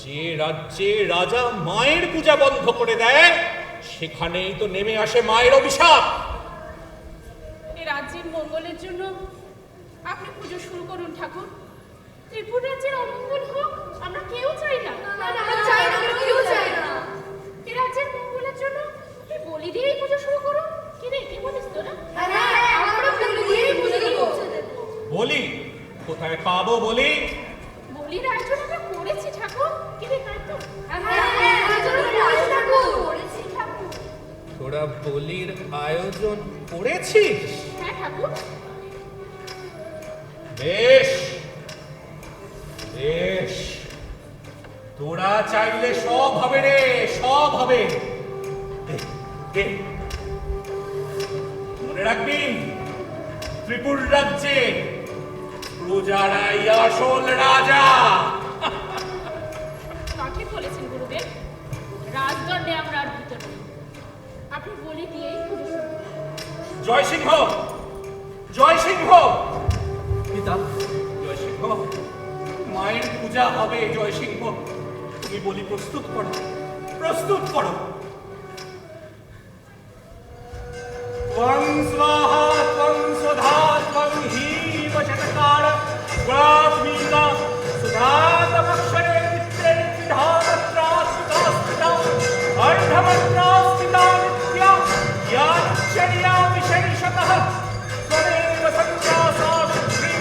[SPEAKER 7] যে রাজ্যে রাজা মায়ের পূজা বন্ধ করে দেয়, সেখানেই তো নেমে আসে মায়ের অভিশাপ।
[SPEAKER 6] এ রাজ্যের মঙ্গলের জন্য আপনি পুজো শুরু করুন ঠাকুর। ত্রিপুর রাজ্যের অমঙ্গল হোক আমরা কেউ চাই না।
[SPEAKER 8] চাই না, কেউ চাই না।
[SPEAKER 6] এ রাজ্যের মঙ্গলের জন্য আপনি বলি দিয়েই পুজো শুরু করুন। কি রে, কি বলিস তোরা?
[SPEAKER 8] হ্যাঁ, আমরা বলি দিয়েই পুজো দেব।
[SPEAKER 7] বলি কোথায় পাবো? বলি
[SPEAKER 6] বলির আয়োজন আমরা করেছি ঠাকুর। কি রে, তাই তো?
[SPEAKER 8] করেছি ঠাকুর।
[SPEAKER 7] তোরা বলির আয়োজন করেছিস?
[SPEAKER 6] হ্যাঁ ঠাকুর।
[SPEAKER 7] বেশ বেশ, তোরা চাইলে সব হবে রে, সব হবে। দে, দে। মনে রাখবি, ত্রিপুর রাজ্যে প্রজারাই আসল রাজা।
[SPEAKER 6] সঠিক বলেছেন গুরুদেব, রাজদণ্ডে আমরা আর ভীত নই। আপনি বলি দিয়েই পুজো শুরু করুন।
[SPEAKER 7] জয় সিংহ, জয় সিংহ,
[SPEAKER 5] পিতা,
[SPEAKER 7] জয় সিংহ। মায়ের পূজা হবে জয় সিংহ। তুমি বলি প্রস্তুত করো, প্রস্তুত করো। ত্বং স্বাহা ত্বং সুধা ত্বং হীব শতকার গ্রাফিকা সুধাতমক্ষরে মিত্রে বিধানত্রাস্তিতা অর্ধমন্ত্রাস্তিতা নিত্য়া ইয়াচ্চর্য়া বিশেষতঃ ত্বমেব সঞ্চাসাবিত্রী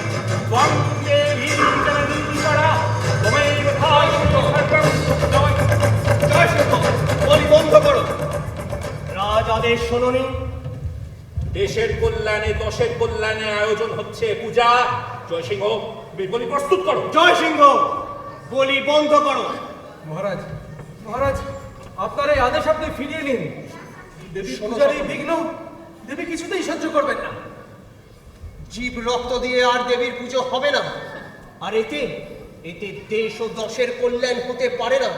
[SPEAKER 7] ত্বং দেবী জননী পরা ত্বমেব ধায়িতো সর্বং। জয় সিংহ।
[SPEAKER 5] বলি বন্ধ করো। রাজ আদেশ শোনোনি?
[SPEAKER 7] দেশের কল্যাণে, দশের কল্যাণে আয়োজন হচ্ছে পূজা। জয় সিংহ, বলি প্রস্তুত করো।
[SPEAKER 5] জয় সিংহ, বলি বন্ধ করো। মহারাজ, মহারাজ, আপনার এই আদেশ আপনি ফিরিয়ে নিন। দেবী পূজার এই বিঘ্ন দেবী কিছুতেই সহ্য করবেন না। জীব রক্ত দিয়ে আর দেবীর পুজো হবে না। আর এতে এতে দেশ ও দশের কল্যাণ হতে পারে না।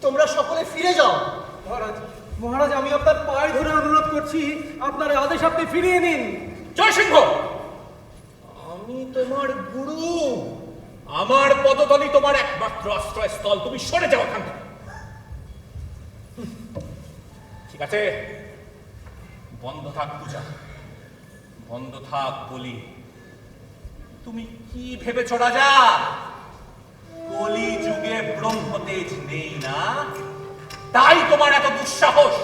[SPEAKER 5] তোমরা সকলে ফিরে যাও। মহারাজ, মহারাজ, আমি আপনার পায়ে ধরে অনুরোধ করছি, আপনার আদেশ আপনি ফিরিয়ে নিন।
[SPEAKER 7] জয়সিংহ, আমি তোমার গুরু, আমার পদতলি তোমার একমাত্র আশ্রয়স্থল। তুমি সরে যাও এখান থেকে। ঠিক আছে, বন্ধ থাক পূজা, বন্ধ থাক বলি। তুমি কি ভেবেছ রাজা, কলি যুগে ব্রহ্মতেজ নেই না, তাই তোমার এত দুঃসাহস?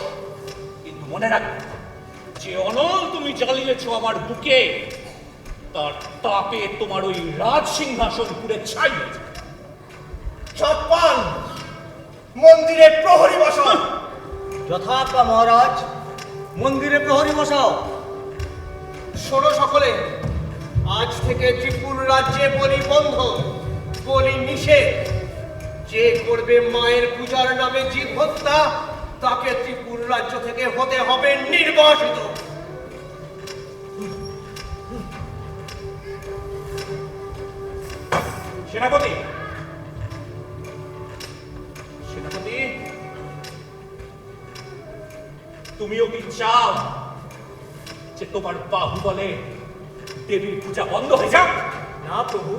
[SPEAKER 7] কিন্তু মনে রাখবে, যে অনল তুমি জ্বালিয়েছ আমার বুকে, তার তাপে তোমার ওই রাজ সিংহাসন পুড়ে ছাই হয়েছে।
[SPEAKER 5] চটপান, মন্দিরে প্রহরী বসাও। যথাজ্ঞা মহারাজ, মন্দিরে প্রহরী বসাও। শোনো সকলে, আজ থেকে ত্রিপুর রাজ্যে বলি বন্ধ, বলি নিষেধ। যে করবে মায়ের পূজার নামে জীব হত্যা, তাকে ত্রিপুর রাজ্য থেকে হতে হবে নির্বাসিত।
[SPEAKER 7] সেনাপতি, সেনাপতি, তুমিও কি চাও যে তোমার বাহুবলে দেবীর পূজা বন্ধ হয়ে যাক?
[SPEAKER 5] না প্রভু,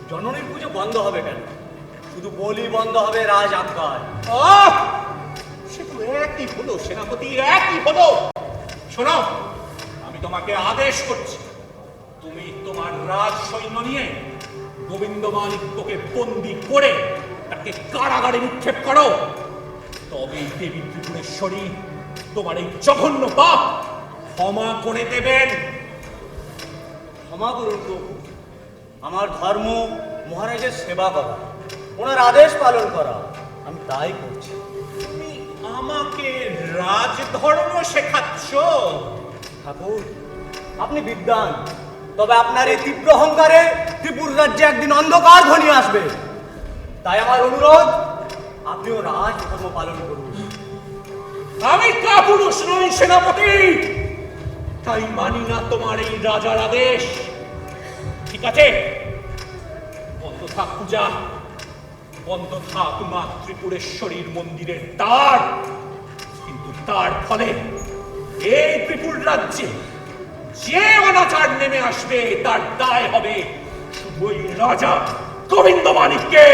[SPEAKER 5] জননীর পুজো বন্ধ হবে কেন? শুধু বলি বন্ধ হবে রাজ আজ্ঞায়।
[SPEAKER 7] সে তো একই হলো সেনাপতি, একই হলো। শোনো, আমি তোমাকে আদেশ করছি, তুমি তোমার রাজ সৈন্য নিয়ে গোবিন্দ মাণিক্যকে বন্দী করে তাকে কারাগারে নিক্ষেপ করো। তবে দেবী ত্রিপুরেশ্বরী তোমার এই জঘন্য পাপ ক্ষমা করে দেবেন।
[SPEAKER 5] ক্ষমা করুন প্রভু, আমার ধর্ম মহারাজের সেবা করা, ওনার আদেশ পালন করা, আমি তাই করছি।
[SPEAKER 7] তুমি আমাকে রাজধর্ম শেখাচ্ছ?
[SPEAKER 5] ঠাকুর, আপনি বিদ্বান, তবে আপনার এই তীব্র অহংকারে ত্রিপুর রাজ্যে একদিন অন্ধকার ঘনিয়ে আসবে। তাই আমার অনুরোধ, আপনিও রাজধর্ম পালন করুন।
[SPEAKER 7] আমি কাপুরুষ নই সেনাপতি, তাই মানি না তোমার এই রাজার আদেশ। ঠিক আছে, বন্ধ থাক পূজা, বন্ধ থাক মা ত্রিপুরেশ্বরীর মন্দিরের দ্বার। কিন্তু তার ফলে এই ত্রিপুর রাজ্যে যে অনাচার নেমে আসবে, তার দায় হবে শুধু ওই রাজা গোবিন্দ মাণিক্যে।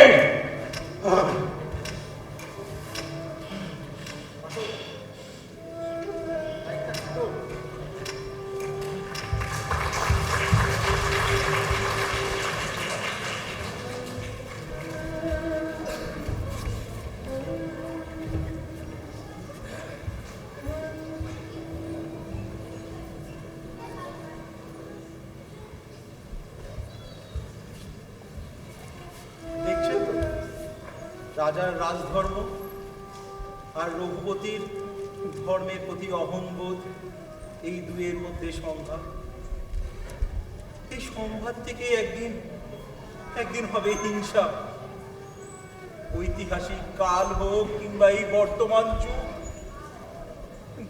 [SPEAKER 9] দেখছেন তো, রাজার রাজধর্ম আর রঘুপতির ধর্মের প্রতি অহংবোধ, এই দুয়ের মধ্যে সংঘাত। এই সংঘাত থেকে একদিন হবে হিংসা। ঐতিহাসিক কাল হোক কিংবা এই বর্তমান যুগ,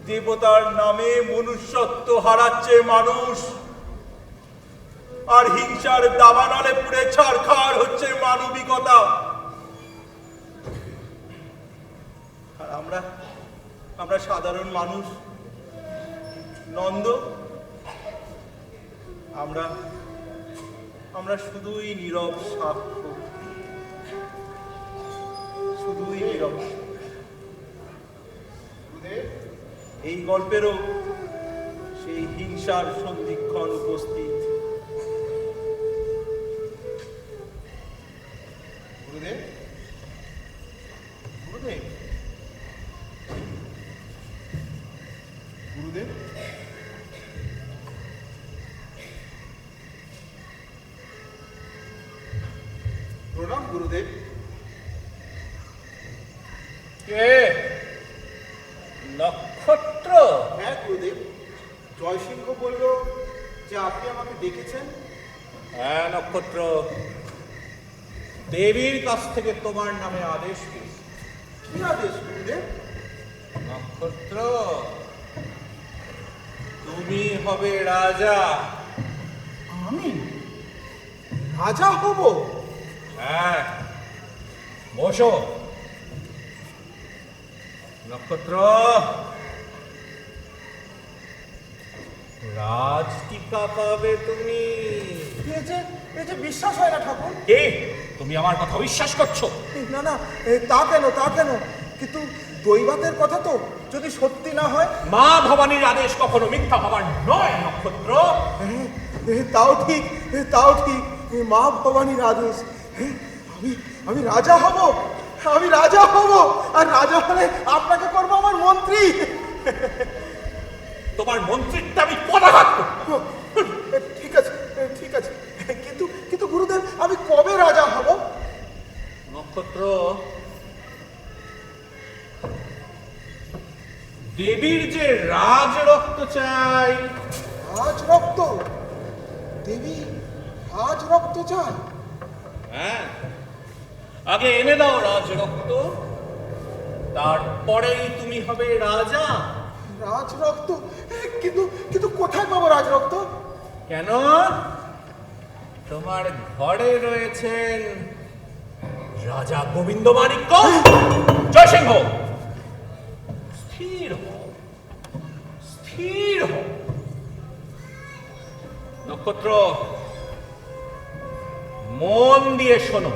[SPEAKER 9] দেবতার নামে মনুষ্যত্ব হারাচ্ছে মানুষ, আর হিংসার দাবানলে পুড়ে ছারখার হচ্ছে মানবিকতা। আর আমরা সাধারণ মানুষ, নন্দ, আমরা শুধুই নীরব সাক্ষ্য, শুধুই নীরব। এই গল্পেরও সেই হিংসার সন্ধিক্ষণ উপস্থিত। গুরুদেব, গুরুদেব, গুরুদেব, প্রণাম গুরুদেব।
[SPEAKER 7] কে? নক্ষত্র?
[SPEAKER 9] হ্যাঁ গুরুদেব, জয়সিংহ বলল যে আপনি আমাকে ডেকেছেন।
[SPEAKER 7] হ্যাঁ নক্ষত্র, দেবীর কাছ থেকে তোমার নামে আদেশ পেয়েছি।
[SPEAKER 9] কি আদেশ গুরুদেব?
[SPEAKER 7] নক্ষত্র, তুমি হবে রাজা।
[SPEAKER 9] আমি রাজা হব?
[SPEAKER 7] হ্যাঁ, বসো। নক্ষত্র, রাজ টিকা পাবে তুমি।
[SPEAKER 9] এই যে বিশ্বাস হয় না ঠাকুর।
[SPEAKER 7] কে তুমি আমার কথা বিশ্বাস করছো?
[SPEAKER 9] না না, তা কেন কিন্তু দৈবাতের কথা তো যদি সত্যি না হয়।
[SPEAKER 7] মা ভবানীর আদেশ কখনো মিথ্যা হবার নয় নক্ষত্র।
[SPEAKER 9] তাও ঠিক মা ভবানীর আদেশ। আমি রাজা হব, আর রাজা হলে আপনাকে করবো আমার মন্ত্রী।
[SPEAKER 7] তোমার মন্ত্রিত্ব আমি পদাঘাত করব।
[SPEAKER 9] ঠিক আছে কিন্তু গুরুদেব আমি কবে রাজা হব?
[SPEAKER 7] নক্ষত্র, দেবীর যে রাজ রক্ত চাই।
[SPEAKER 9] রাজ রক্ত? দেবী রাজ রক্ত চাই?
[SPEAKER 7] হ্যাঁ, আগে এনে দাও রাজ রক্ত, তারপরেই তুমি হবে রাজা।
[SPEAKER 9] রাজ রক্ত? কিন্তু কোথায় পাবো রাজ রক্ত?
[SPEAKER 7] কেন? তোমার ঘরে রয়েছেন রাজা গোবিন্দ মাণিক্য। জয়সিংহ, স্থির হও, স্থির হও। নক্ষত্র, মন দিয়ে শোনো।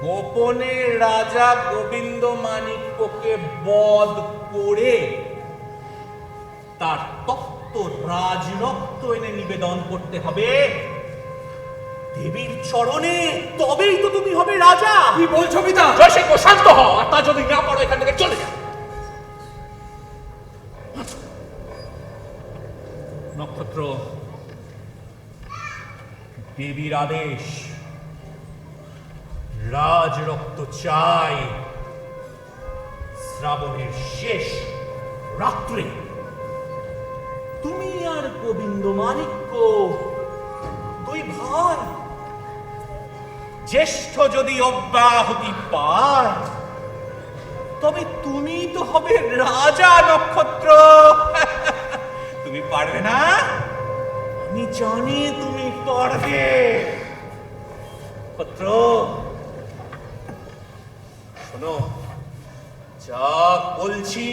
[SPEAKER 7] গোপনে রাজা গোবিন্দ মাণিক্যকে বধ করে তার তপ্ত রাজরক্ত এনে নিবেদন করতে হবে দেবীর চরণে, তবেই তো তুমি হবে রাজা।
[SPEAKER 5] কি বলছো পিতা?
[SPEAKER 7] জয়সিংহ, শান্ত হও, আর তা যদি না পারো এখান থেকে চলে যাও। নক্ষত্র, দেবীর আদেশ, রাজ রক্ত চাই শ্রাবণের শেষ রাত্রে। তুমি আর গোবিন্দ মাণিক্য দুই ভাই, জ্যেষ্ঠ যদি অব্যাহতি পায় তবে তুমি তো হবে রাজা। নক্ষত্র, তুমি পারবে না? আমি জানি তুমি পারবে। নক্ষত্র, শোনো, যা বলছি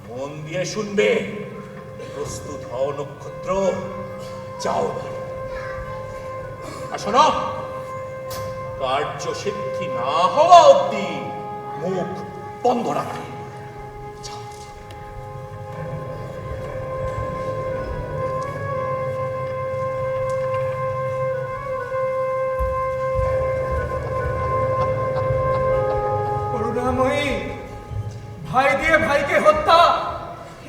[SPEAKER 7] মন দিয়ে শুনবে। প্রস্তুত হও নক্ষত্র, যাও। আর শোনো, কার্য সিদ্ধি না হওয়া অব্দি মুখ বন্ধ রাখবে।
[SPEAKER 5] করুণাময়ী, ভাই দিয়ে ভাইকে হত্যা,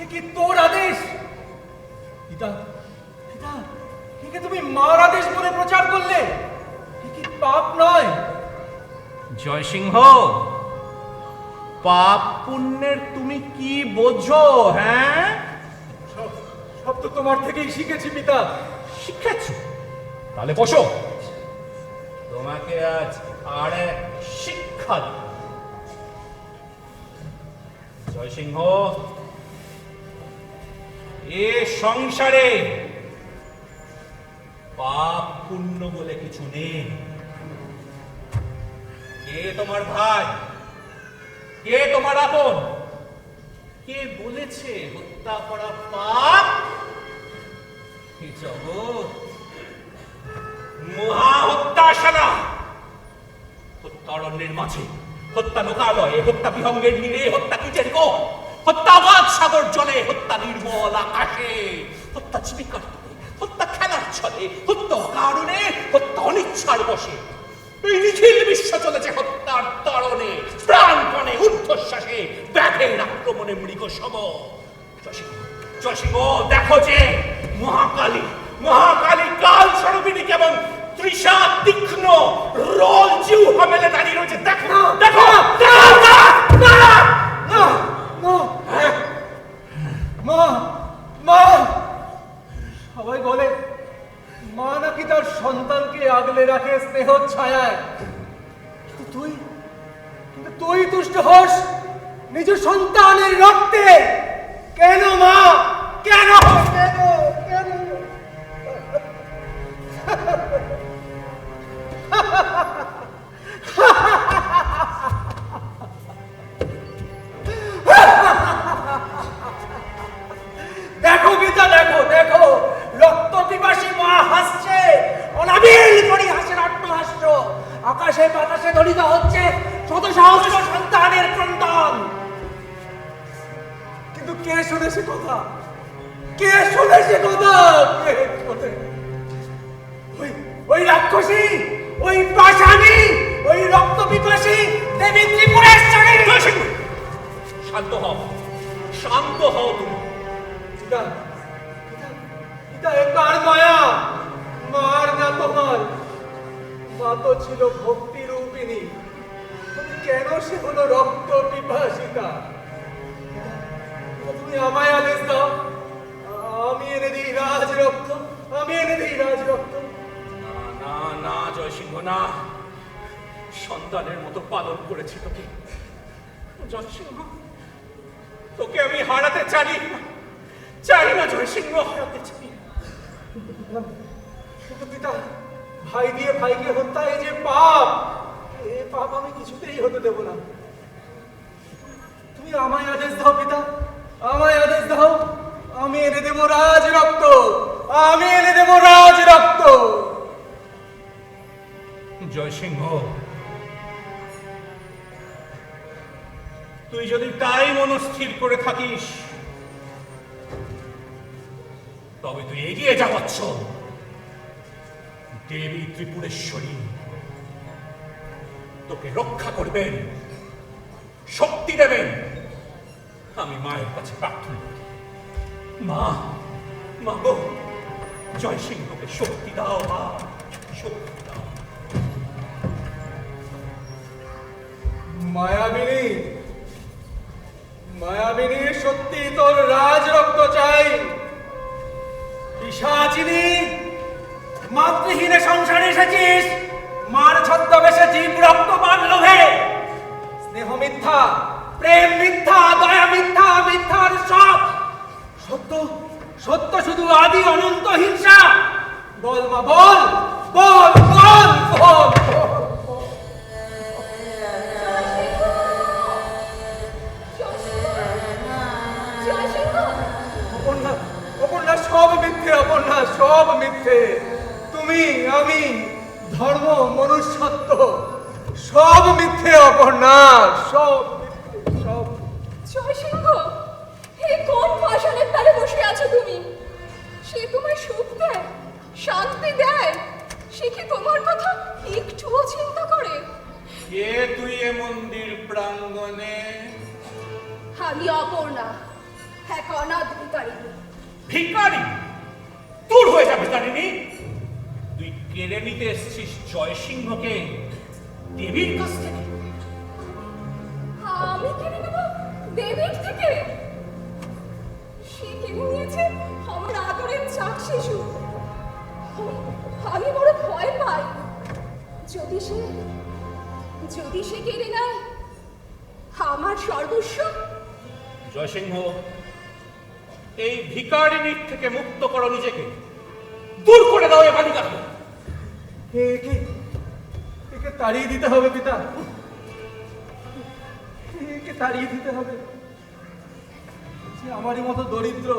[SPEAKER 5] এ কি তোর আদেশ? পিতা, একে তুমি মার আদেশ বলে প্রচার করলে, এ কি পাপ নয়?
[SPEAKER 7] জয়সিংহ, পাপ পুণ্যের তুমি কি বোঝো? হ্যাঁ,
[SPEAKER 5] সব তো তোমার থেকেই শিখেছি পিতা।
[SPEAKER 7] শিখেছ? তাহলে বসো, তোমাকে আজ আর এক শিক্ষা দিই। জয়সিংহ, এ সংসারে পাপ পুণ্য বলে কিছু নেই। কে তোমার ভাই, কে তোমার আপন, কে বলেছে হত্যা করা পাপ? এই জগৎ মহা হত্যাশালা। হত্যারণ্যের মাঝে, হত্যা লোকালয়ে, হত্যা বিহঙ্গের নীড়ে, হত্যা কীটের কোণ, হত্যা অবাধ সাগর জলে, হত্যা নির্মল আকাশে, হত্যা জীবিকার তরে, হত্যা খেলার ছলে, হত্যা অকারণে, হত্যা অনিচ্ছার বসে। এই নিখিল বিশ্ব চলেছে হত্যার তাড়নে, প্রাণপণে, ঊর্ধ্বশ্বাসে, ব্যাধের আক্রমণে মৃগ সম। জয়সিংহ, দেখো যে মহাকালী কাল স্বরূপিণী কেমন তৃষা তীক্ষ্ণ রোল জিহ্বা মেলে দাঁড়িয়ে রয়েছে। দেখো, দেখো,
[SPEAKER 5] মা, সবাই বলে মা নাকি তার সন্তানকে আগলে রাখে স্নেহ ছায়ায়। কিন্তু তুই তুষ্ট হোস নিজ সন্তানের রক্তে। কেন মা, কেন? শোনে সে কথা? কে শোনে সে কথা? কে শোনে? ওই রাক্ষসী, ওই পাষাণী, ওই রক্ত পিপাসী দেবী ত্রিপুরেশ্বরী।
[SPEAKER 7] শান্ত হও, শান্ত হও তুমি।
[SPEAKER 5] পিতা, পিতা এ কার মায়া? মার না তোমার। মা তো ছিল ভক্তি রূপিণী, কেন সে হলো রক্ত পিপাসিতা? তুমি আমায় আদেশ দাও, আমি এনে দিই রাজ রক্ত, আমি এনে দিই রাজ রক্ত।
[SPEAKER 7] না না জয়সিংহ, না। সন্তানের মতো পালন করেছি তোকে জয়সিংহ, তোকে আমি হারাতে চাই না, চাই না জয়সিংহ, হারাতে চাই না।
[SPEAKER 5] কিন্তু পিতা, ভাই দিয়ে ভাইকে হত্যা, এই যে পাপ, এ পাপ আমি কিছুতেই হতে দেব না। তুমি আমায় আদেশ দাও পিতা, আমায় আদেশ দাও, আমি এনে দেব রাজ রক্ত, আমি এনে দেব রাজ রক্ত।
[SPEAKER 7] জয়সিংহ, তুই যদি তাই মনস্থির করে থাকিস, তবে তুই এগিয়ে যা বৎস। দেবী ত্রিপুরেশ্বরী তোকে রক্ষা করবেন, শক্তি দেবেন। আমি মায়ের কাছে প্রার্থনা করি, মা, মা গো, জয়সিংহকে শক্তি দাও, মা, শক্তি দাও।
[SPEAKER 5] মায়াবিনী, মায়াবিনী, সত্যি তোর রাজ রক্ত চাই। পিশাচিনী, মাতৃহীনে সংসারে এসেছিস, মার ছদ্মবেশে জীব রক্ত পান লোভে। স্নেহ মিথ্যা, প্রেম মিথ্যা, দয়া মিথ্যা, মিথ্যার সব। সত্য, সত্য শুধু আদি অনন্ত হিংসা। বল মা, বল, বল, বল, বল। অপর্ণা, অপর্ণা, সব মিথ্যে অপর্ণা, সব মিথ্যে। তুমি, আমি, ধর্ম, মনুষ্যত্ব, সব মিথ্যে অপর্ণা, সব মিথ্যে, সব।
[SPEAKER 8] জয়সিংহ, হে কোন পাষাণের তালে বসে আছো তুমি? সে তোমায় সুখ দেয়, শান্তি দেয়, সে কি তোমার কথা একটুও চিন্তা করে?
[SPEAKER 7] কে তুই এ মন্দির প্রাঙ্গণে?
[SPEAKER 8] আমি অপর্ণা, এক অনাথ ভিখারিণী।
[SPEAKER 7] ভিখারি? দূর হয়ে যাবে জানিনি। তুই কেড়ে নিতে এসেছিস জয়সিংহকে দেবীর কাছ থেকে।
[SPEAKER 8] আমি কেড়ে নেব দেবীর থেকে? সে কেড়ে নিয়েছে আমার আদরের চাক শিশু। আমি বড় ভয় পাই, যদি সে কেড়ে নেয় আমার সর্বস্ব।
[SPEAKER 7] জয়সিংহ, এই ভিখারিনীর থেকে মুক্ত করো নিজেকে, দূর করে দাও এ বালিকাকে।
[SPEAKER 5] একে তাড়িয়ে দিতে হবে পিতা, একে তাড়িয়ে দিতে হবে। যে আমারই মতো দরিদ্র,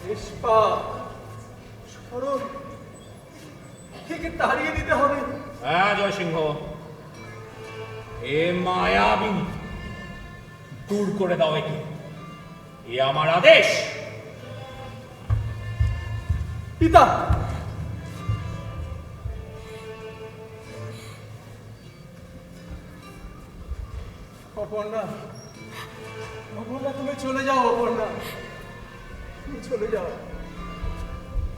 [SPEAKER 5] নিষ্পাপ, সরল, একে তাড়িয়ে দিতে হবে।
[SPEAKER 7] হ্যাঁ জয়সিংহ, এ মায়াবিনী, দূর করে দাও একে, এ আমার আদেশ।
[SPEAKER 5] পিতা, অপর্ণা, অপর্ণা, তুমি চলে যাও। অপর্ণা, তুমি চলে যাও।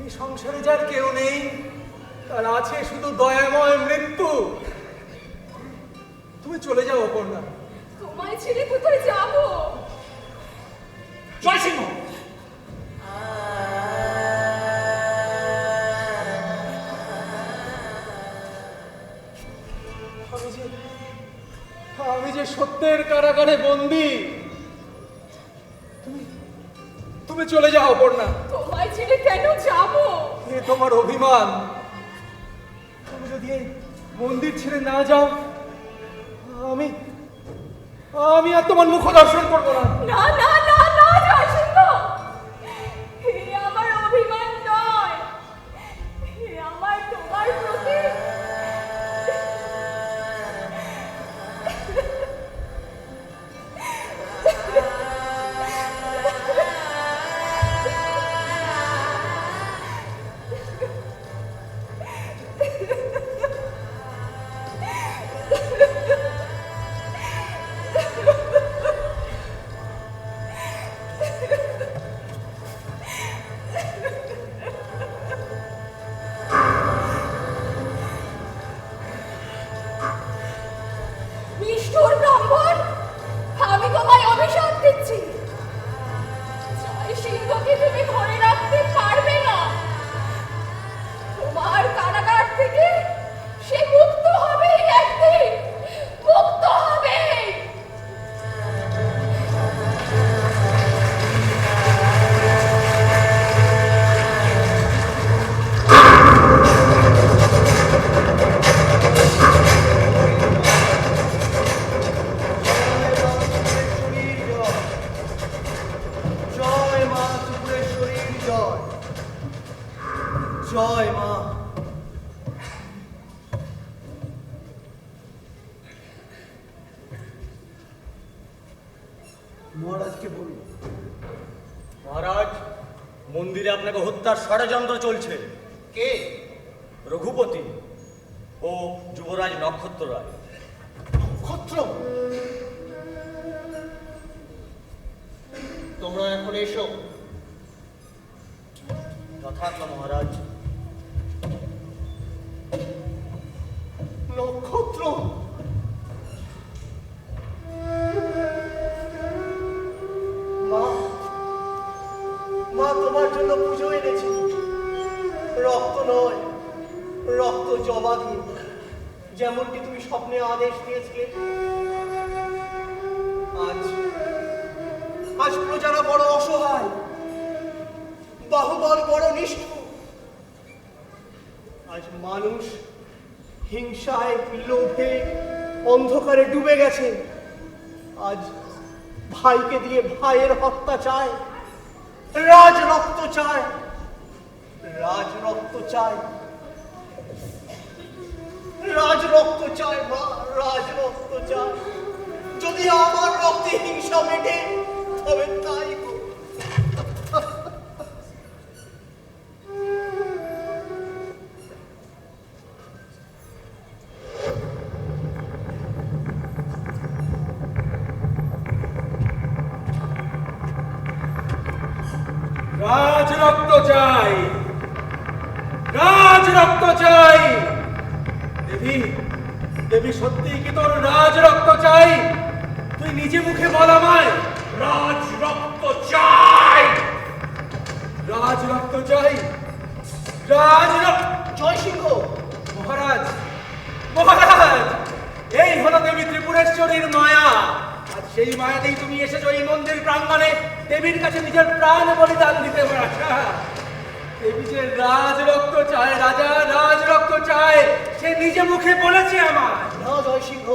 [SPEAKER 5] এই সংসারে যার কেউ নেই, তার আছে শুধু দয়াময় মৃত্যু। তুমি চলে যাও অপর্ণা।
[SPEAKER 8] তোমায় ছেড়ে কোথায় যাবো?
[SPEAKER 7] জয়সিংহ,
[SPEAKER 5] আমি যে সত্যের কারাগারে বন্দী। তুমি চলে যাও অপর্ণা।
[SPEAKER 8] তোমায় ছেড়ে কেন যাবো?
[SPEAKER 5] এ তোমার অভিমান। তুমি যদি এই মন্দির ছেড়ে না যাও, আমি আর তোমার মুখ দর্শন করবো না।
[SPEAKER 8] না না না না জয়সিংহ, হে আমার অভিমান নয়, হে আমার তোমার প্রতি সিংহকে তুমি ধরে রাখতে পারবে না। তোমার কারাগার থেকে সে মুক্ত হবে একদিন, মুক্ত হবে।
[SPEAKER 5] জয় মা ত্রিপুরেশ্বরীর জয়। জয় মা। মহারাজকে বলুন।
[SPEAKER 12] মহারাজ, মন্দিরে আপনাকে হত্যার ষড়যন্ত্র চলছে।
[SPEAKER 5] কে?
[SPEAKER 12] রঘুপতি ও যুবরাজ নক্ষত্র রায়।
[SPEAKER 5] নক্ষত্র, তোমরা এখন এসো।
[SPEAKER 12] যথার্থ মহারাজ।
[SPEAKER 5] নক্ষত্র, মা, মা তোমার জন্য পুজো এনেছি। রক্ত নয়, রক্ত জবা দিন, যেমনটি তুমি স্বপ্নে আদেশ দিয়েছিলে। আজ প্রজারা বড় অসহায়, বাহুবল বড় নিষ্ঠুর। আজ মানুষ হিংসায়, লোভে, অন্ধকারে ডুবে গেছে। আজ ভাইকে দিয়ে ভাইয়ের হত্যা চায়, রাজ রক্ত চায়, রাজ রক্ত চায়, রাজ রক্ত চায় মা, রাজ রক্ত চায়। যদি আমার রক্তে হিংসা মেটে তবে তাই হোক।
[SPEAKER 7] রাজ রক্ত চাই, রাজ রক্ত চাই। দেবী, দেবী সত্যি কি তোর রাজ রক্ত চাই? তুই নিজে মুখে বল আমায়, রাজ রক্ত চাই, রাজ রক্ত চাই, রাজ রক্ত।
[SPEAKER 5] জয় সিংহ।
[SPEAKER 7] মহারাজ, মহারাজ, এই হলো দেবী ত্রিপুরেশ্বরীর মায়া। আর সেই মায়াতেই তুমি এসেছো এই মন্দির প্রাঙ্গণে দেবীর কাছে নিজের প্রাণ বলিদান দিতে পারছো। দেবী যে রাজ রক্ত চায়, রাজা রাজ রক্ত চায়, সে নিজে মুখে বলেছে আমার।
[SPEAKER 5] না জয় সিংহ,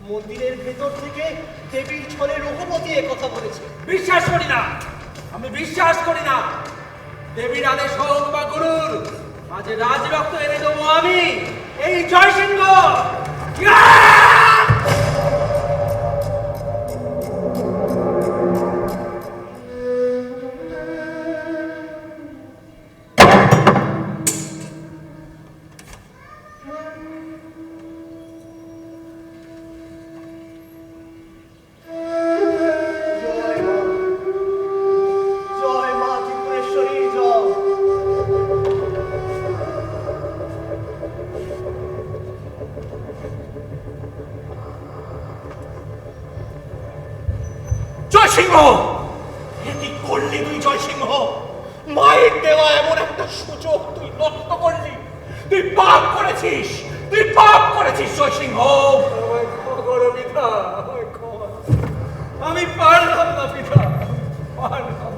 [SPEAKER 5] মন্দিরের ভেতর থেকে দেবীর ছলে রঘুপতি কথা বলেছে।
[SPEAKER 7] বিশ্বাস করি না, আমি বিশ্বাস করি না। দেবীর আদেশ হোক বা গুরুর, আজ রাজ রক্ত এনে দেবো আমি, এই জয় সিংহ।
[SPEAKER 5] জয় মা, জয় মা ত্রিপুরেশ্বরীর জয়।
[SPEAKER 7] জয় সিংহ, এ কি করলি তুই জয় সিংহ? মায়ের দেওয়া এমন একটা সুযোগ তুই নষ্ট করলি। তুই পাপ করেছিস, তুই পাপ করেছিস জয় সিংহ। পিতা, আমি পারলাম না পিতা, পারলাম।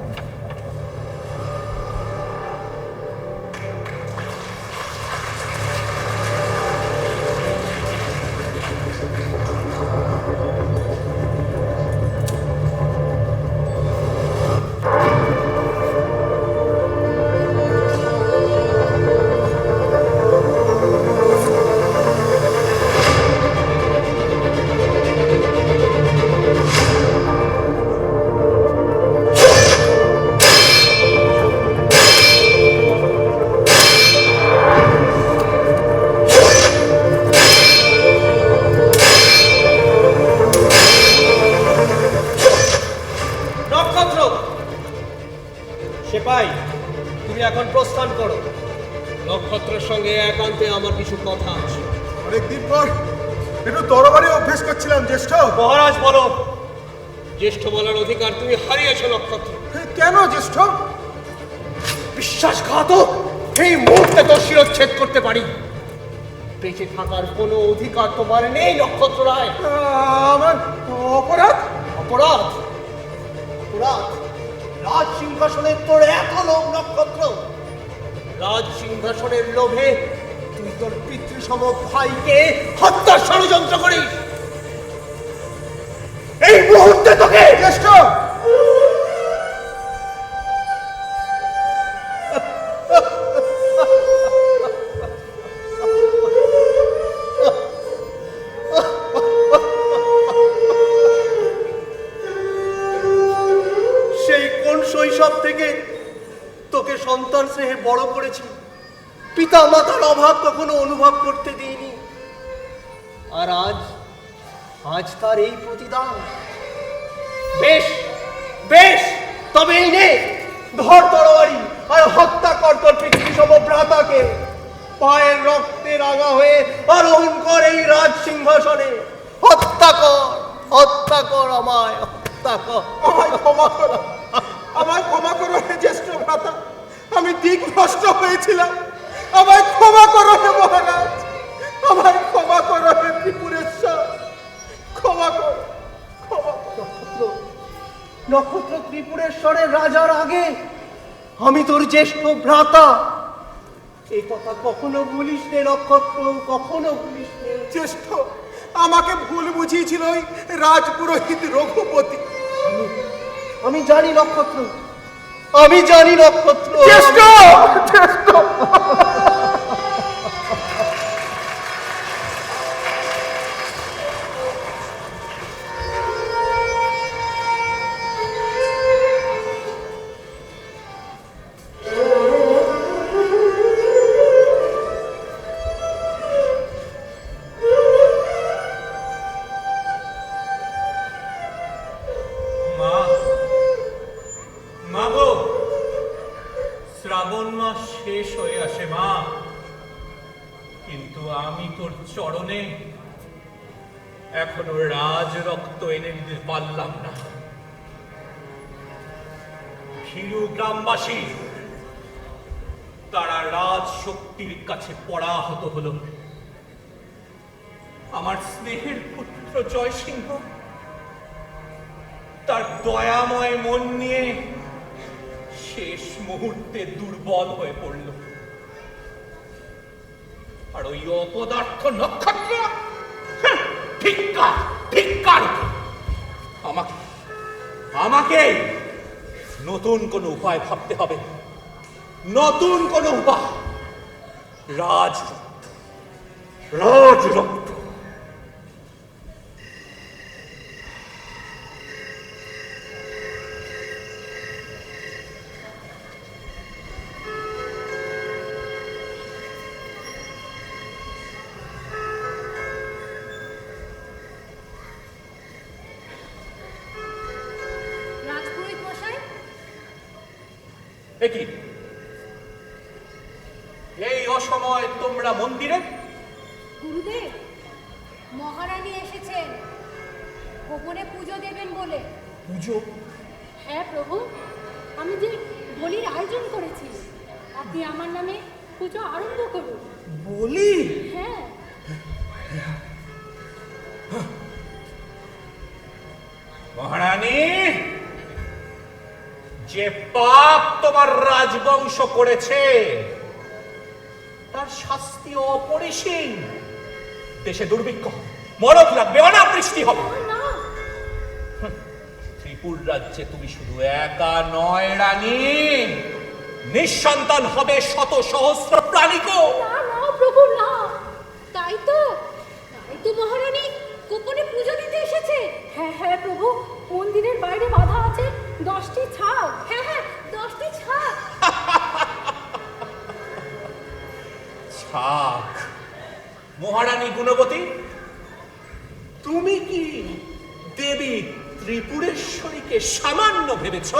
[SPEAKER 5] সেপাই, তুমি এখন প্রস্থান করো।
[SPEAKER 12] নক্ষত্রের সঙ্গে একান্তে আমার কিছু কথা আছে।
[SPEAKER 9] অনেকদিন পর একটু তরবারি অভ্যেস করছিলাম জ্যেষ্ঠ।
[SPEAKER 5] মহারাজ বলো।
[SPEAKER 12] জ্যেষ্ঠ বলার অধিকার তুমি হারিয়েছ নক্ষত্র।
[SPEAKER 9] কেন জ্যেষ্ঠ?
[SPEAKER 12] বিশ্বাসঘাতক! এই মুহূর্তে তোর শিরচ্ছেদ করতে পারি। বেঁচে থাকার কোনো অধিকার তোমার নেই নক্ষত্র রায়।
[SPEAKER 9] আমার অপরাধ?
[SPEAKER 12] অপরাধ? অপরাধ? রাজ সিংহাসনের তোর এত লোভ নক্ষত্র। রাজ সিংহাসনের লোভে তুই তোর পিতৃসম ভাইকে হত্যার ষড়যন্ত্র করিস। এই মুহূর্তে তোকে
[SPEAKER 9] জ্যেষ্ঠ!
[SPEAKER 5] সেই কোন শৈশব থেকে তোকে সন্তান স্নেহে বড় করেছি, পিতা মাতার অভাব কখনো অনুভব করতে দিইনি।
[SPEAKER 12] আর আজ আজ তার এই প্রতিদান। বেশ বেশ, তবে এই নে, ধর তরবারি আর হত্যা কর তোর পিতৃসম ভ্রাতাকে। পায়ের রক্তে রাঙা হয়ে আরোহণ কর এই রাজ সিংহাসনে। হত্যা কর আমায়, হত্যা কর।
[SPEAKER 9] আমায় ক্ষমা করো, আমায় ক্ষমা করো হে জ্যেষ্ঠ ভ্রাতা। আমি দিক ভ্রষ্ট হয়েছিলাম। আমায় ক্ষমা করো হে মহারাজ, আমায় ক্ষমা করো হে ত্রিপুরেশ্বর, ক্ষমা করো, ক্ষমা করো।
[SPEAKER 12] নক্ষত্র ত্রিপুরেশ্বরের রাজার আগে আমি তোর জ্যেষ্ঠ ভ্রাতা। এই কথা কখনো ভুলিস নে নক্ষত্র, কখনো ভুলিস নে।
[SPEAKER 9] জ্যেষ্ঠ, আমাকে ভুল বুঝিয়েছিল ওই রাজপুরোহিত রঘুপতি।
[SPEAKER 12] আমি জানি নক্ষত্র, আমি জানি নক্ষত্র।
[SPEAKER 9] জ্যেষ্ঠ, জ্যেষ্ঠ!
[SPEAKER 7] শ্রাবণ মাস শেষ হয়ে আসে মা, কিন্তু আমি তোর চরণে এখনো রাজ রক্ত এনে দিতে পারলাম না। ভীরু গ্রামবাসী তারা রাজ শক্তির কাছে পরাহত হলো। আমার স্নেহের পুত্র জয়সিংহ তার দয়াময় মন নিয়ে শেষ মুহূর্তে দুর্বল হয়ে পড়ল। আর ওই অপদার্থ নক্ষত্র ধিক্কার! আমাকে নতুন কোন উপায় ভাবতে হবে, নতুন কোন উপায়। রাজরক্ত। এই অসময় তোমরা মন্দিরে?
[SPEAKER 6] গুরুদেব, মহারানী এসেছেন গোপনে পুজো দেবেন বলে।
[SPEAKER 5] পুজো?
[SPEAKER 6] হ্যাঁ প্রভু, আমি যে বলির আয়োজন করেছি, আপনি আমার নামে পুজো আরম্ভ করুন।
[SPEAKER 5] বলি?
[SPEAKER 6] হ্যাঁ।
[SPEAKER 7] মহারানী, যে পাপ তোমার রাজবংশ করেছে তার শাস্তি অপরিসীম। দেশে দুর্ভিক্ষ, মরক লাগবে, অনাবৃষ্টি হবে। ত্রিপুর রাজ্যে তুমি শুধু একা নয় রানী, নিঃসন্তান হবে শত সহস্র প্রাণীকেও।
[SPEAKER 6] না না প্রভু, না। তাই তো মহারানী গোপনে পুজো দিতে এসেছে। হ্যাঁ হ্যাঁ প্রভু, মন্দিরের বাইরে বাধা আছে 10টি ছাগ। হ্যাঁ হ্যাঁ, 10টি ছাগ।
[SPEAKER 7] ছাগ? মহারানী গুণবতী, তুমি কি দেবী ত্রিপুরেশ্বরীকে সামান্য ভেবেছ?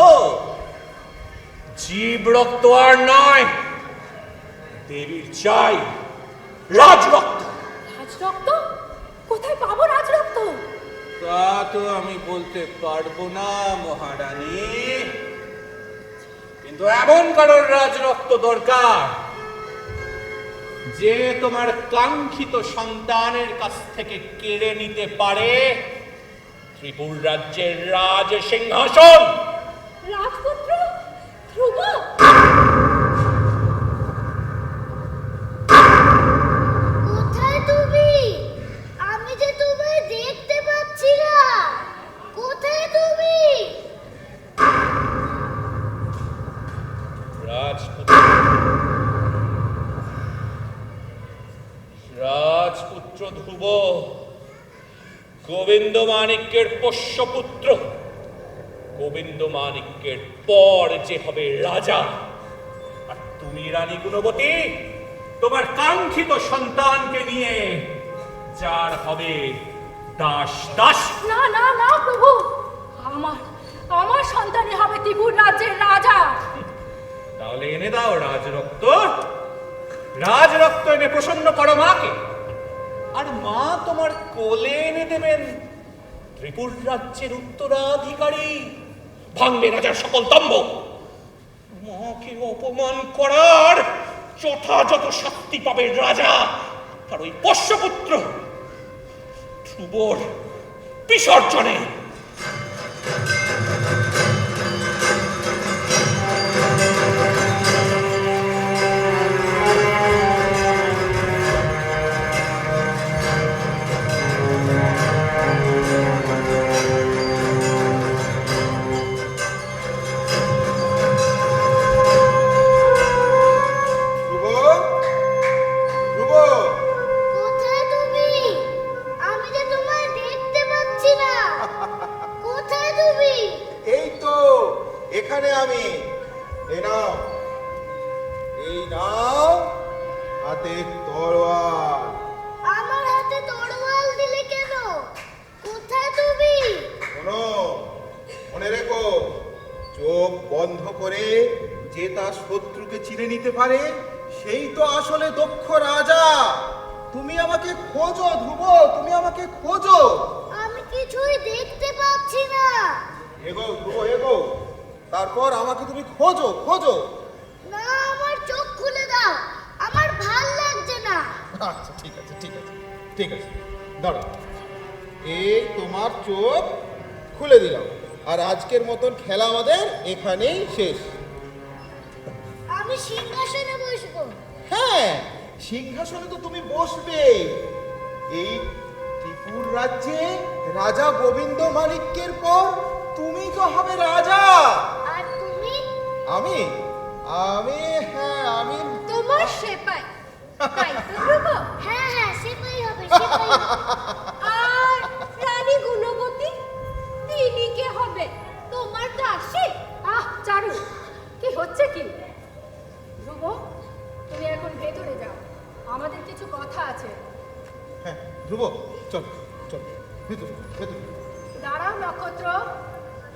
[SPEAKER 7] জীব রক্ত আর নয়, দেবীর চাই রাজরক্ত।
[SPEAKER 6] রাজরক্ত? কোথায় পাবো রাজরক্ত?
[SPEAKER 7] তা তো আমি বলতে পারবো না মহারানী। তো এমন কারোর রাজরক্ত দরকার যে তোমার কাঙ্ক্ষিত সন্তানের কাছ থেকে কেড়ে নিতে পারে ত্রিপুর রাজ্যের রাজ সিংহাসন।
[SPEAKER 6] রাজপুত্র ধ্রুব,
[SPEAKER 8] কোথায় তুমি? আমি যে তোমায় দেখতে পাচ্ছি না। কোথায় তুমি?
[SPEAKER 7] রাজপুত্র ধ্রুব গোবিন্দ মাণিক্যের পোষ্যপুত্র। গোবিন্দ মাণিক্যের পর যে হবে রাজা, আর তুমি রানী গুণবতী তোমার কাঙ্ক্ষিত সন্তানকে নিয়ে যার হবে দাস দাস।
[SPEAKER 6] না না না প্রভু, আমার আমার সন্তানই হবে ত্রিপুর রাজ্যের রাজা।
[SPEAKER 7] তাহলে এনে দাও রাজরক্ত। রাজরক্ত এনে প্রসন্ন করো মাকে, আর মা তোমার কোলে এনে দেবেন ত্রিপুর রাজ্যের উত্তরাধিকারী। ভাঙবে রাজার সকল তম্ব। মাকে অপমান করার যথাযথ শাস্তি পাবে রাজা আর ওই পোষ্যপুত্র ধ্রুবর বিসর্জনে।
[SPEAKER 8] কোথায় তুমি? আমি যে তোমায় দেখতে পাচ্ছি না। কোথায় তুমি?
[SPEAKER 9] এই তো এখানে আমি। এই নাও, এই নাও হাতে তরোয়াল।
[SPEAKER 8] আমার হাতে তরোয়াল দিলে কেন? কোথায় তুমি?
[SPEAKER 9] শোনো, মনে রেখো, চোখ বন্ধ করে যে তার শত্রুকে চিনে নিতে পারে সেই তো আসলে দক্ষ রাজা। তুমি আমাকে খোঁজো ধ্রুব, তুমি আমাকে খোঁজো।
[SPEAKER 8] আমি কিছুই দেখতে পাচ্ছি না।
[SPEAKER 9] এগো ধ্রুব, এগো। তারপর আমাকে তুমি খোঁজো, খোঁজো।
[SPEAKER 8] না, আমার চোখ খুলে দাও। আমার ভাল লাগছে না।
[SPEAKER 9] আচ্ছা ঠিক আছে, ঠিক আছে, ঠিক আছে, দাঁড়াও। এই তোমার চোখ খুলে দিলাম, আর আজকের মতন খেলা আমাদের এখানেই শেষ।
[SPEAKER 8] আমি সিংহাসনে বসবো।
[SPEAKER 9] হ্যাঁ, সিংহাসনে তো তুমি বসবে। এই ত্রিপুর রাজ্যে রাজা গোবিন্দ মাণিক্যের পর তুমি তো হবে রাজা।
[SPEAKER 8] আর তুমি?
[SPEAKER 9] আমি আমি হ্যাঁ, আমি
[SPEAKER 6] তোমার সেপাই, তাই তো ধ্রুব?
[SPEAKER 8] হ্যাঁ হ্যাঁ, সেটাই হবে, সেটাই হবে।
[SPEAKER 6] আর রানী গুণবতী, তিনি কে হবে? তোমার দাসী? চারু, কি হচ্ছে কি? ধ্রুব, তুমি এখন ভেতরে যাও, আমাদের কিছু কথা আছে।
[SPEAKER 9] হ্যাঁ ধ্রুব, চল চল ভেতরে, ভেতরে।
[SPEAKER 6] দাঁড়াও নক্ষত্র,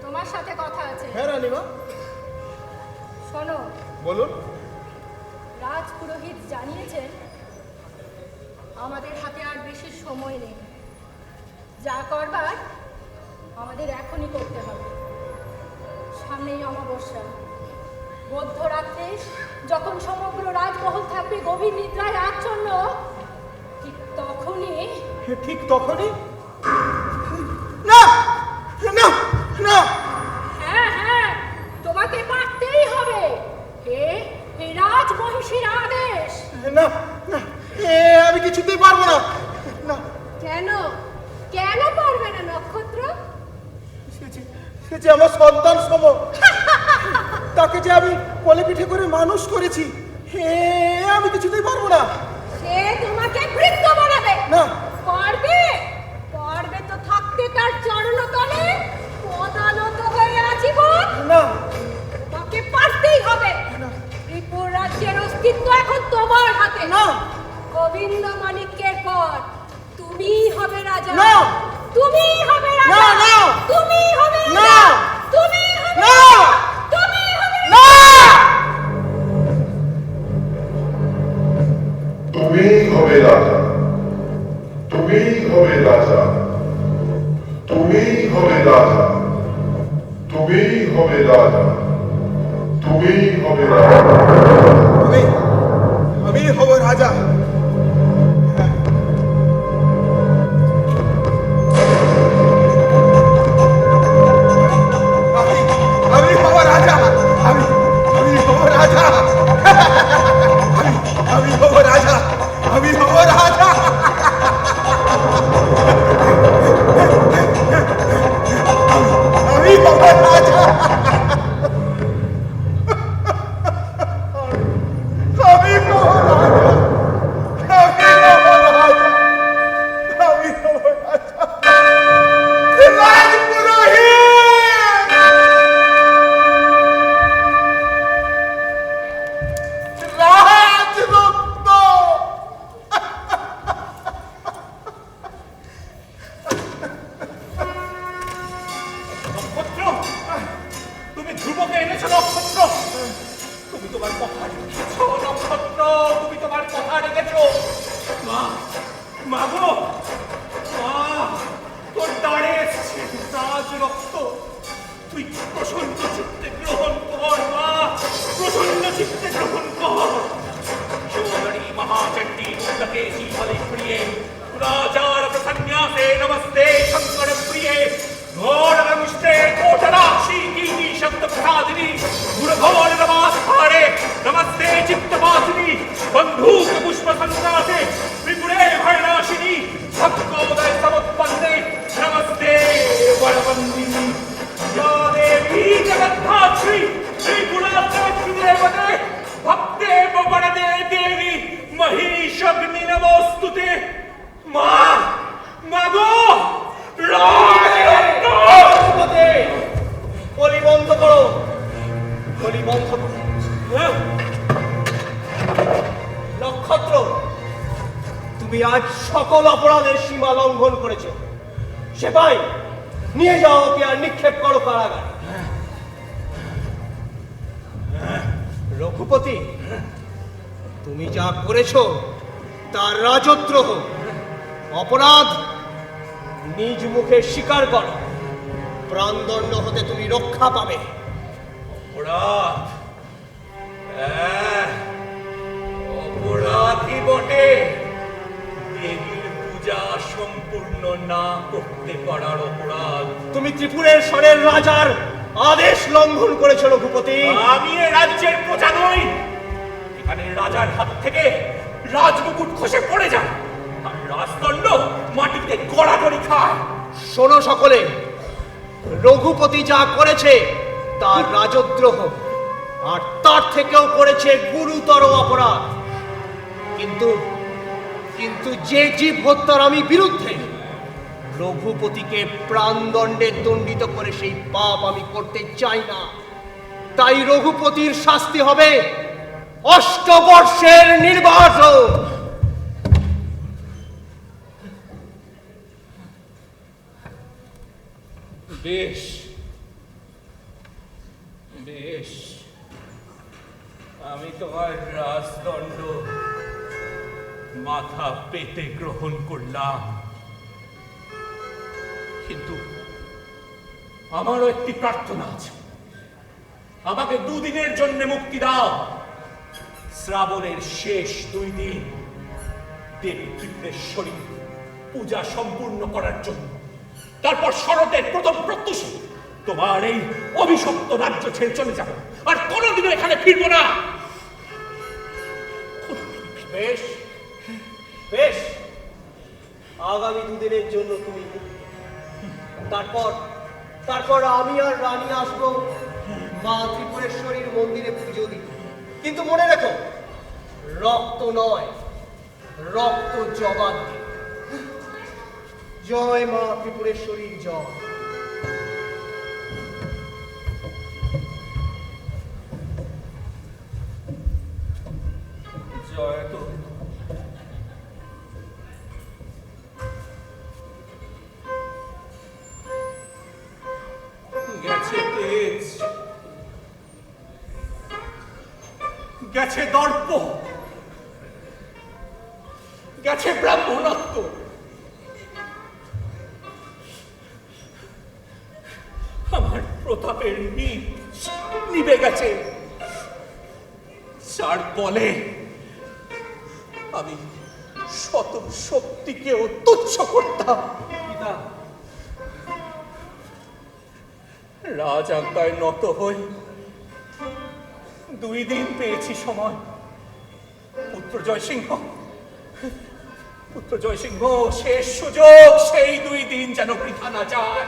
[SPEAKER 6] তোমার সাথে কথা আছে।
[SPEAKER 9] হ্যাঁ রানীমা,
[SPEAKER 6] শোনো,
[SPEAKER 9] বলুন।
[SPEAKER 6] রাজ পুরোহিত জানিয়েছেন আমাদের হাতে আর বেশি সময় নেই। যা করবার আমাদের এখনই করতে হবে। সামনেই অমাবস্যা। মধ্যরাত্রে যখন সমগ্র রাজমহল থাকবে গভীর নিদ্রায় আচ্ছন্ন, ঠিক তখনই
[SPEAKER 9] ঠিক তখনই? না না না,
[SPEAKER 6] হ্যাঁ হ্যাঁ, তোমাকে পারতেই হবে। হে রাজমহিষীর আদেশ।
[SPEAKER 9] না না, আমি কিছুতেই পারবো না। না,
[SPEAKER 6] কেন কেন পারবে না নক্ষত্র?
[SPEAKER 9] সে যে আমার সন্তান সম, তাকে যে আমি কোলে পিঠে করে মানুষ করেছি। আমি কিছুতেই পারবো না।
[SPEAKER 6] সে তোমাকে বৃদ্ধ বানাবে।
[SPEAKER 9] না,
[SPEAKER 6] পারবে পারবে তো থাকতে তার চরণতলে পদানত হয়ে আজীবন।
[SPEAKER 9] না,
[SPEAKER 6] তোমাকে পারতেই হবে। ত্রিপুর রাজ্যের অস্তিত্ব এখন তোমার হাতে।
[SPEAKER 9] না,
[SPEAKER 6] গোবিন্দ মাণিক্যের পর তুমিই হবে রাজা।
[SPEAKER 9] না,
[SPEAKER 6] তুমিই হবে রাজা।
[SPEAKER 9] না, না,
[SPEAKER 6] তুমিই হবে
[SPEAKER 9] না,
[SPEAKER 6] রাজা। তুমিই হবে
[SPEAKER 9] না,
[SPEAKER 6] রাজা। তুমিই হবে
[SPEAKER 9] না।
[SPEAKER 10] তুমিই হবে রাজা, তুমিই হবে রাজা, তুমিই হবে রাজা, তুমিই হবে রাজা, তুমিই হবে রাজা।
[SPEAKER 9] আমি হব রাজা। আমি হব রাজা। আমি হব রাজা। আমি হব রাজা। আমি হব রাজা। আমি হব রাজা। আমি হব রাজা। আমি হব রাজা। রাজপুরোহিত! রাজরত্ন!
[SPEAKER 7] নক্ষত্র, তুমি ধ্রুবকে এনেছো নক্ষত্র। তুমি তোমার কথা রেখেছো নক্ষত্র, তুমি তোমার কথা রেখেছো। মা, মা গো, মা, তোর দাঁড়ে এসছে রাজ রক্ত। তুই প্রসন্ন চিত্তে গ্রহণ কর মা, প্রসন্ন চিত্তে গ্রহণ কর। शोधरी महाचंडी मुक्तके जीवले प्रिये राजार प्रसन्यासे नमस्ते शंकर प्रिये घोर रंगस्ते कोटराक्षी कीटी शब्द प्रसादिनी गुरघोर नमस्कारे नमस्ते चित्तवासिनी बंधूक पुष्प संग्रासे त्रिपुरे भयनाशिनी भक्तोदय समुत्पन्ने नमस्ते वरवन्दिनी या देवी जगद्धात्री त्रिगुणात्मक देवते भक्ते वरदे देवी महिषग्नि नमोस्तुते। মা, মা গো, রাজরত্ন!
[SPEAKER 12] বলি বন্ধ করো, বলি বন্ধ করো। নক্ষত্র, তুমি আজ সকল অপরাধের সীমা লঙ্ঘন করেছ। সেপাই, নিয়ে যাও ওকে আর নিক্ষেপ করো কারাগারে। রঘুপতি, তুমি যা করেছ তার রাজদ্রোহ, অপরাধ নিজ মুখে স্বীকার করো। প্রাণদণ্ড হতে তুমি রক্ষা পাবে।
[SPEAKER 7] অপরাধ, অপরাধী বটে। দেবীর পূজা সম্পূর্ণ না করতে পারার অপরাধ।
[SPEAKER 12] তুমি ত্রিপুরের স্বরের রাজার আদেশ লঙ্ঘন করেছ রঘুপতি।
[SPEAKER 7] আমি এ রাজ্যের প্রজা নই। এখানে রাজার হাত থেকে রাজমুকুট খসে পড়ে যায় আর রাজদণ্ড মাটিতে গড়াগড়ি খায়।
[SPEAKER 12] শোনো সকলে, রঘুপতি যা করেছে তার রাজদ্রোহ, আর তার থেকেও করেছে গুরুতর অপরাধ। কিন্তু কিন্তু যে জীব হত্যার আমি বিরুদ্ধে, রঘুপতিকে প্রাণদণ্ডে দণ্ডিত করে সেই পাপ আমি করতে চাই না। তাই রঘুপতির শাস্তি হবে 8 বর্ষের নির্বাসন।
[SPEAKER 7] বেশ বেশ, আমি তোমার রাজদণ্ড মাথা পেতে গ্রহণ করলাম। কিন্তু আমারও একটি প্রার্থনা আছে। আমাকে 2 দিনের জন্য মুক্তি দাও। শ্রাবণের শেষ 2 দিন দেবী ত্রিপুরেশ্বরী পূজা সম্পূর্ণ করার জন্য। তারপর শরতের প্রথম প্রত্যুষে তোমার এই অভিশপ্ত রাজ্য ছেড়ে চলে যাব, আর কোনোদিনও এখানে ফিরবো না।
[SPEAKER 12] বেশ বেশ, আগামী 2 দিনের জন্য তুমি মুক্ত। তারপর আমি আর রানী আসবো মা ত্রিপুরেশ্বরীর মন্দিরে পুজো দিতে। কিন্তু মনে রেখো, রক্ত নয়, রক্ত জবাব দিই। জয় মা ত্রিপুরেশ্বরীর জয়।
[SPEAKER 7] জয় তো গেছে তেজ, গেছে দর্প, গেছে ব্রাহ্মণত্ব। আমার প্রতাপের নিভে গেছে। যার বলে আমি শত শক্তিকেও তুচ্ছ করতাম।
[SPEAKER 5] পিতা,
[SPEAKER 7] রাজ আজ্ঞায় নত হই 2 দিন পেয়েছি সময়। পুত্র জয়সিংহ শেষ সুযোগ, সেই 2 দিন যেন বৃথা না যায়।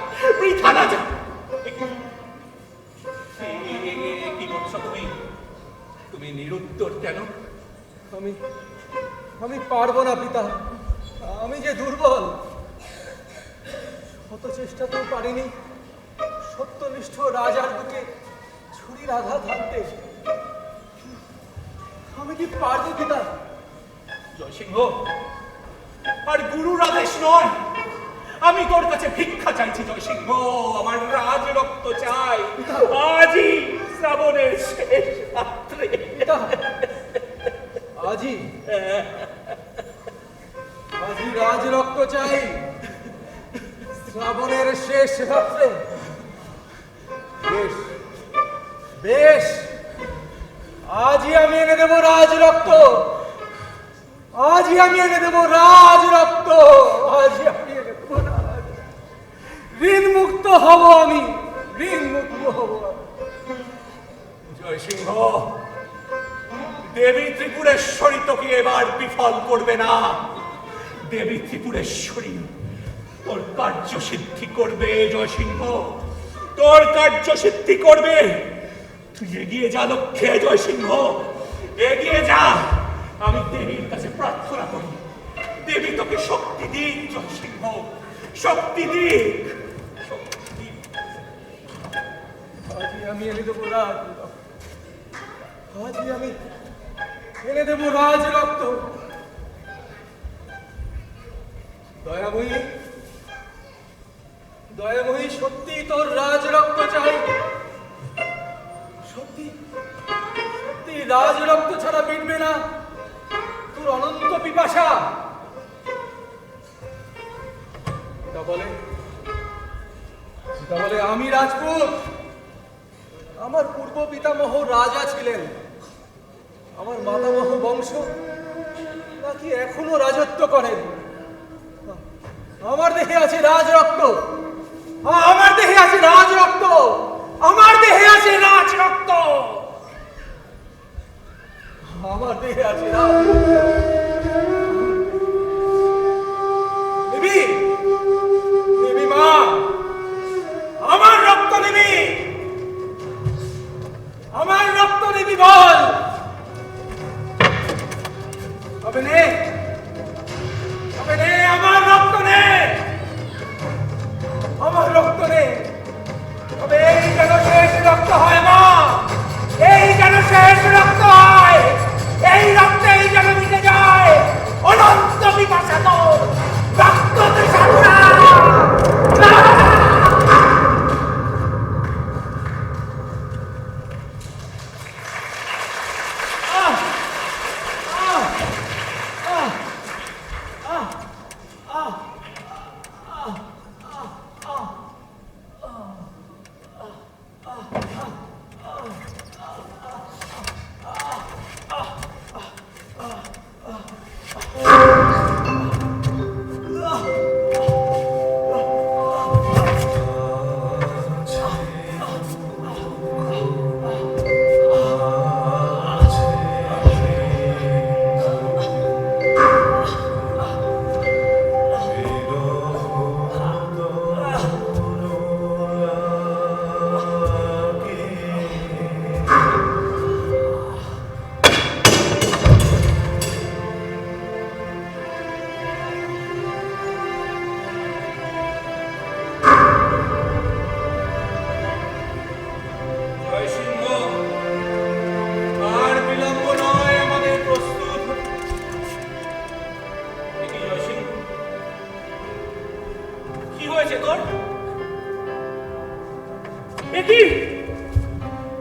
[SPEAKER 7] কি করছো তুমি নিরুত্তর কেন?
[SPEAKER 5] আমি পারবো না পিতা, আমি যে দুর্বল। কত চেষ্টাতেও পারিনি সত্যনিষ্ঠ রাজার বুকে ছুরির আঘাত হানতে। আমি কি পারবো পিতা?
[SPEAKER 7] জয়সিংহ, আর গুরুর আদেশ নয়, আমি তোর কাছে ভিক্ষা চাইছি জয়সিংহ। আমার রাজ রক্ত চাই আজই, শ্রাবণের শেষ রাত্রে।
[SPEAKER 5] আজই রাজ রক্ত চাই শ্রাবণের শেষ রাত্রে। বেশ বেশ, আজই আমি এনে দেব রাজ রক্ত। আজই আমি এনে দেব রাজ রক্ত। আজই আমি এনে দেব রাজ। ঋণ মুক্ত হব আমি, ঋণ মুক্ত হব।
[SPEAKER 7] জয়সিংহ, দেবী ত্রিপুরেশ্বরী তোকে এবার বিফল করবে না। দেবী ত্রিপুরেশ্বরী তোর কার্য সিদ্ধি করবে জয়সিংহ, তোর কার্য সিদ্ধি করবে। তুই এগিয়ে যা লক্ষ্যে জয়সিংহ, এগিয়ে যা। আমি দেবীর কাছে প্রার্থনা করি, দেবী তোকে শক্তি দিক জয়সিংহ, শক্তি দিক।
[SPEAKER 5] আজই আমি এনে দেব রাজ রক্ত। আজই আমি এনে দেব রাজ রক্ত। দয়াময়ী, সত্যি তোর রাজ রক্ত চাই। সত্যি রাজ রক্ত ছাড়া মিটবে না তোর অনন্ত পিপাসা। বলে আমি রাজপুত। আমার পূর্ব পিতামহ রাজা ছিলেন। আমার মাতামহ বংশ নাকি এখনো রাজত্ব করেন। আমার দেহে আছে রাজ রক্ত, আমার দেহে আছে রাজ রক্ত, আমার দেহে আছে রাজ রক্ত, আমার দেহে আছে রাজ রক্ত। দেবী মা, আমার রক্ত নিবি, আমার রক্ত নিবি বল। হবে নে, আমার রক্ত নে, আমার রক্ত নে। তবে এই যেন শেষ রক্ত হয় মা, এই যেন শেষ রক্ত হয়, এই রক্তেই যেন মিটে যায় অনন্ত পিপাসা তোর রক্ত তৃষ্ণা।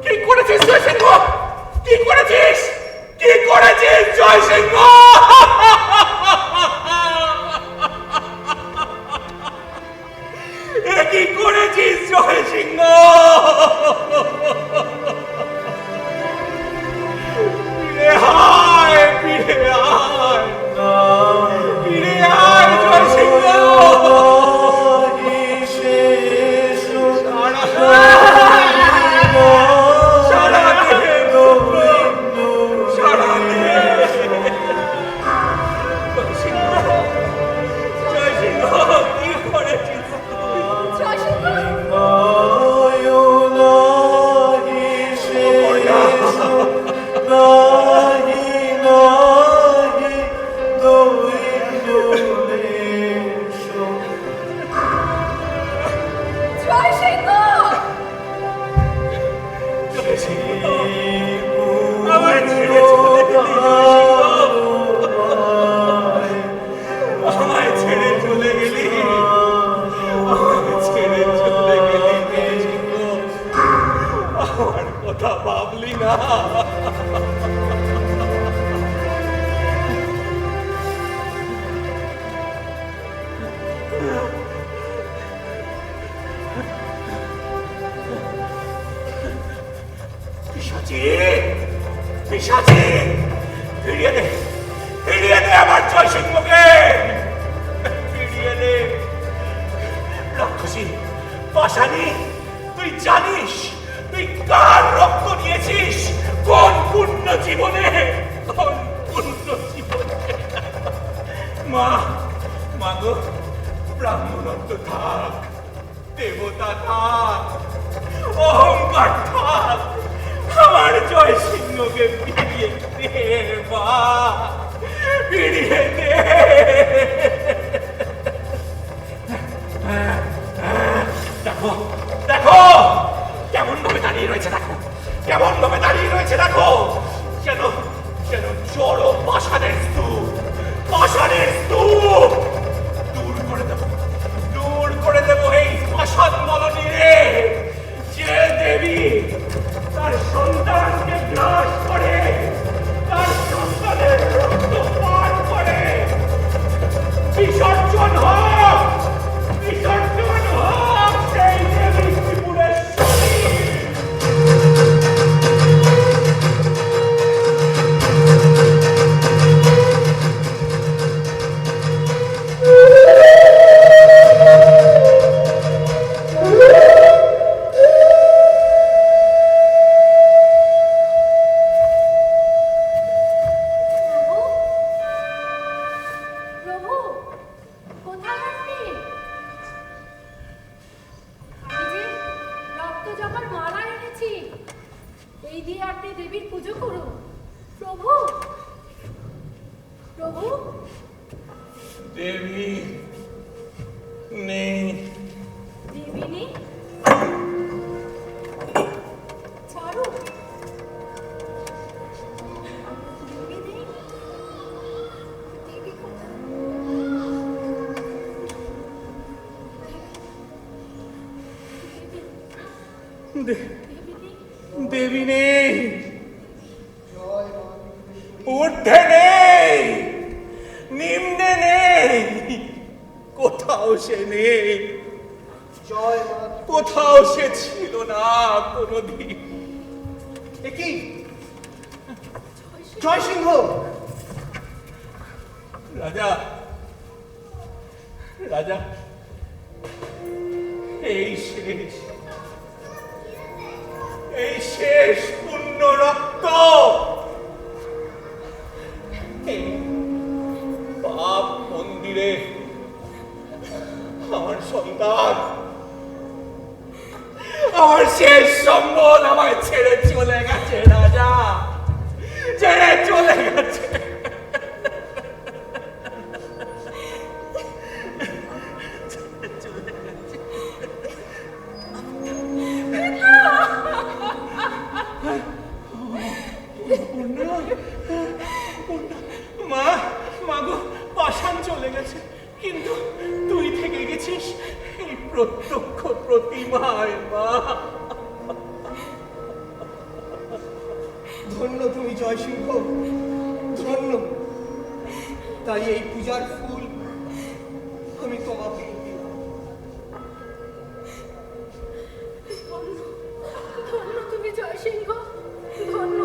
[SPEAKER 5] কি করেছিস জয়সিংহ? কি করেছিস? কি করেছিস জয়সিংহ? কি করেছিস জয়সিংহ?
[SPEAKER 7] গেলি জয়সিংহ? আমায় ছেড়ে চলে গেলি, আমায় ছেড়ে চলে গেলি জয়সিংহ। আমার কথা ভাবলি না? পিশাচি, পিশাচি, ফিরিয়ে দে, ফিরিয়ে দে আমার জয়সিংহকে, ফিরিয়ে দে। রাক্ষসী, পাশানি, তুই জানিস তুই কার রক্ত নিয়েছিস? কোন পূর্ণ জীবনে, কোন পূর্ণ জীবনে? মা, মা গো, ব্রাহ্মণত্ব থাক, দেবতা থাক, অহংকার থাক, আমার জয়সিংহকে ফিরিয়ে দে মা, ফিরিয়ে দে। দেখো, দেখো কেমন ভাবে দাঁড়িয়ে রয়েছে, দেখো কেমন ভাবে দাঁড়িয়ে রয়েছে, দেখো যেন যেন জড় পাষাণের স্তূপ, পাষাণের স্তূপ। দূর করে দেবো, দূর করে দেবো এই পাষাণ মলনীরে। যে দেবী তার সন্তানকে গ্রাস করে, তার সন্তানের রক্ত পান করে, বিসর্জন হোক, বিসর্জন হোক সেই দেবী ত্রিপুরেশ্বরী।
[SPEAKER 6] প্রভু, কোথায় আপনি? আমি যে রক্ত জবার মালা এনেছি, এই দিয়ে আপনি দেবীর পুজো করুন। প্রভু, প্রভু,
[SPEAKER 7] দেবী নেই,
[SPEAKER 6] দেবী নেই? ছাড়ো, দেবী নেই? দেবী কোথায়?
[SPEAKER 7] দেবী নেই, ঊর্ধ্বে নেই, নিম্নে নেই, কোথাও সে নেই,
[SPEAKER 12] জয় মা।
[SPEAKER 7] কোথাও সে ছিল না কোনদিন।
[SPEAKER 12] কি জয়সিংহ?
[SPEAKER 7] রাজা, রাজা, এই শেষ, এই শেষ পূর্ণ রক্ত, এই পাপ মন্দিরে আমার সন্তান, আমার শেষ সম্বল আমায় ছেড়ে চলে গেছে রাজা, ছেড়ে চলে গেছে। মা, মাগো, পাষাণ চলে গেছে, কিন্তু তুই থেকে গেছিস এই প্রত্যক্ষ প্রতিমায় মা।
[SPEAKER 12] ধন্য তুমি জয়সিংহ, ধন্য। তাই এই পূজার ফুল আমি তোমাকে দিলাম।
[SPEAKER 6] ধন্য, ধন্য তুমি জয়সিংহ, ধন্য।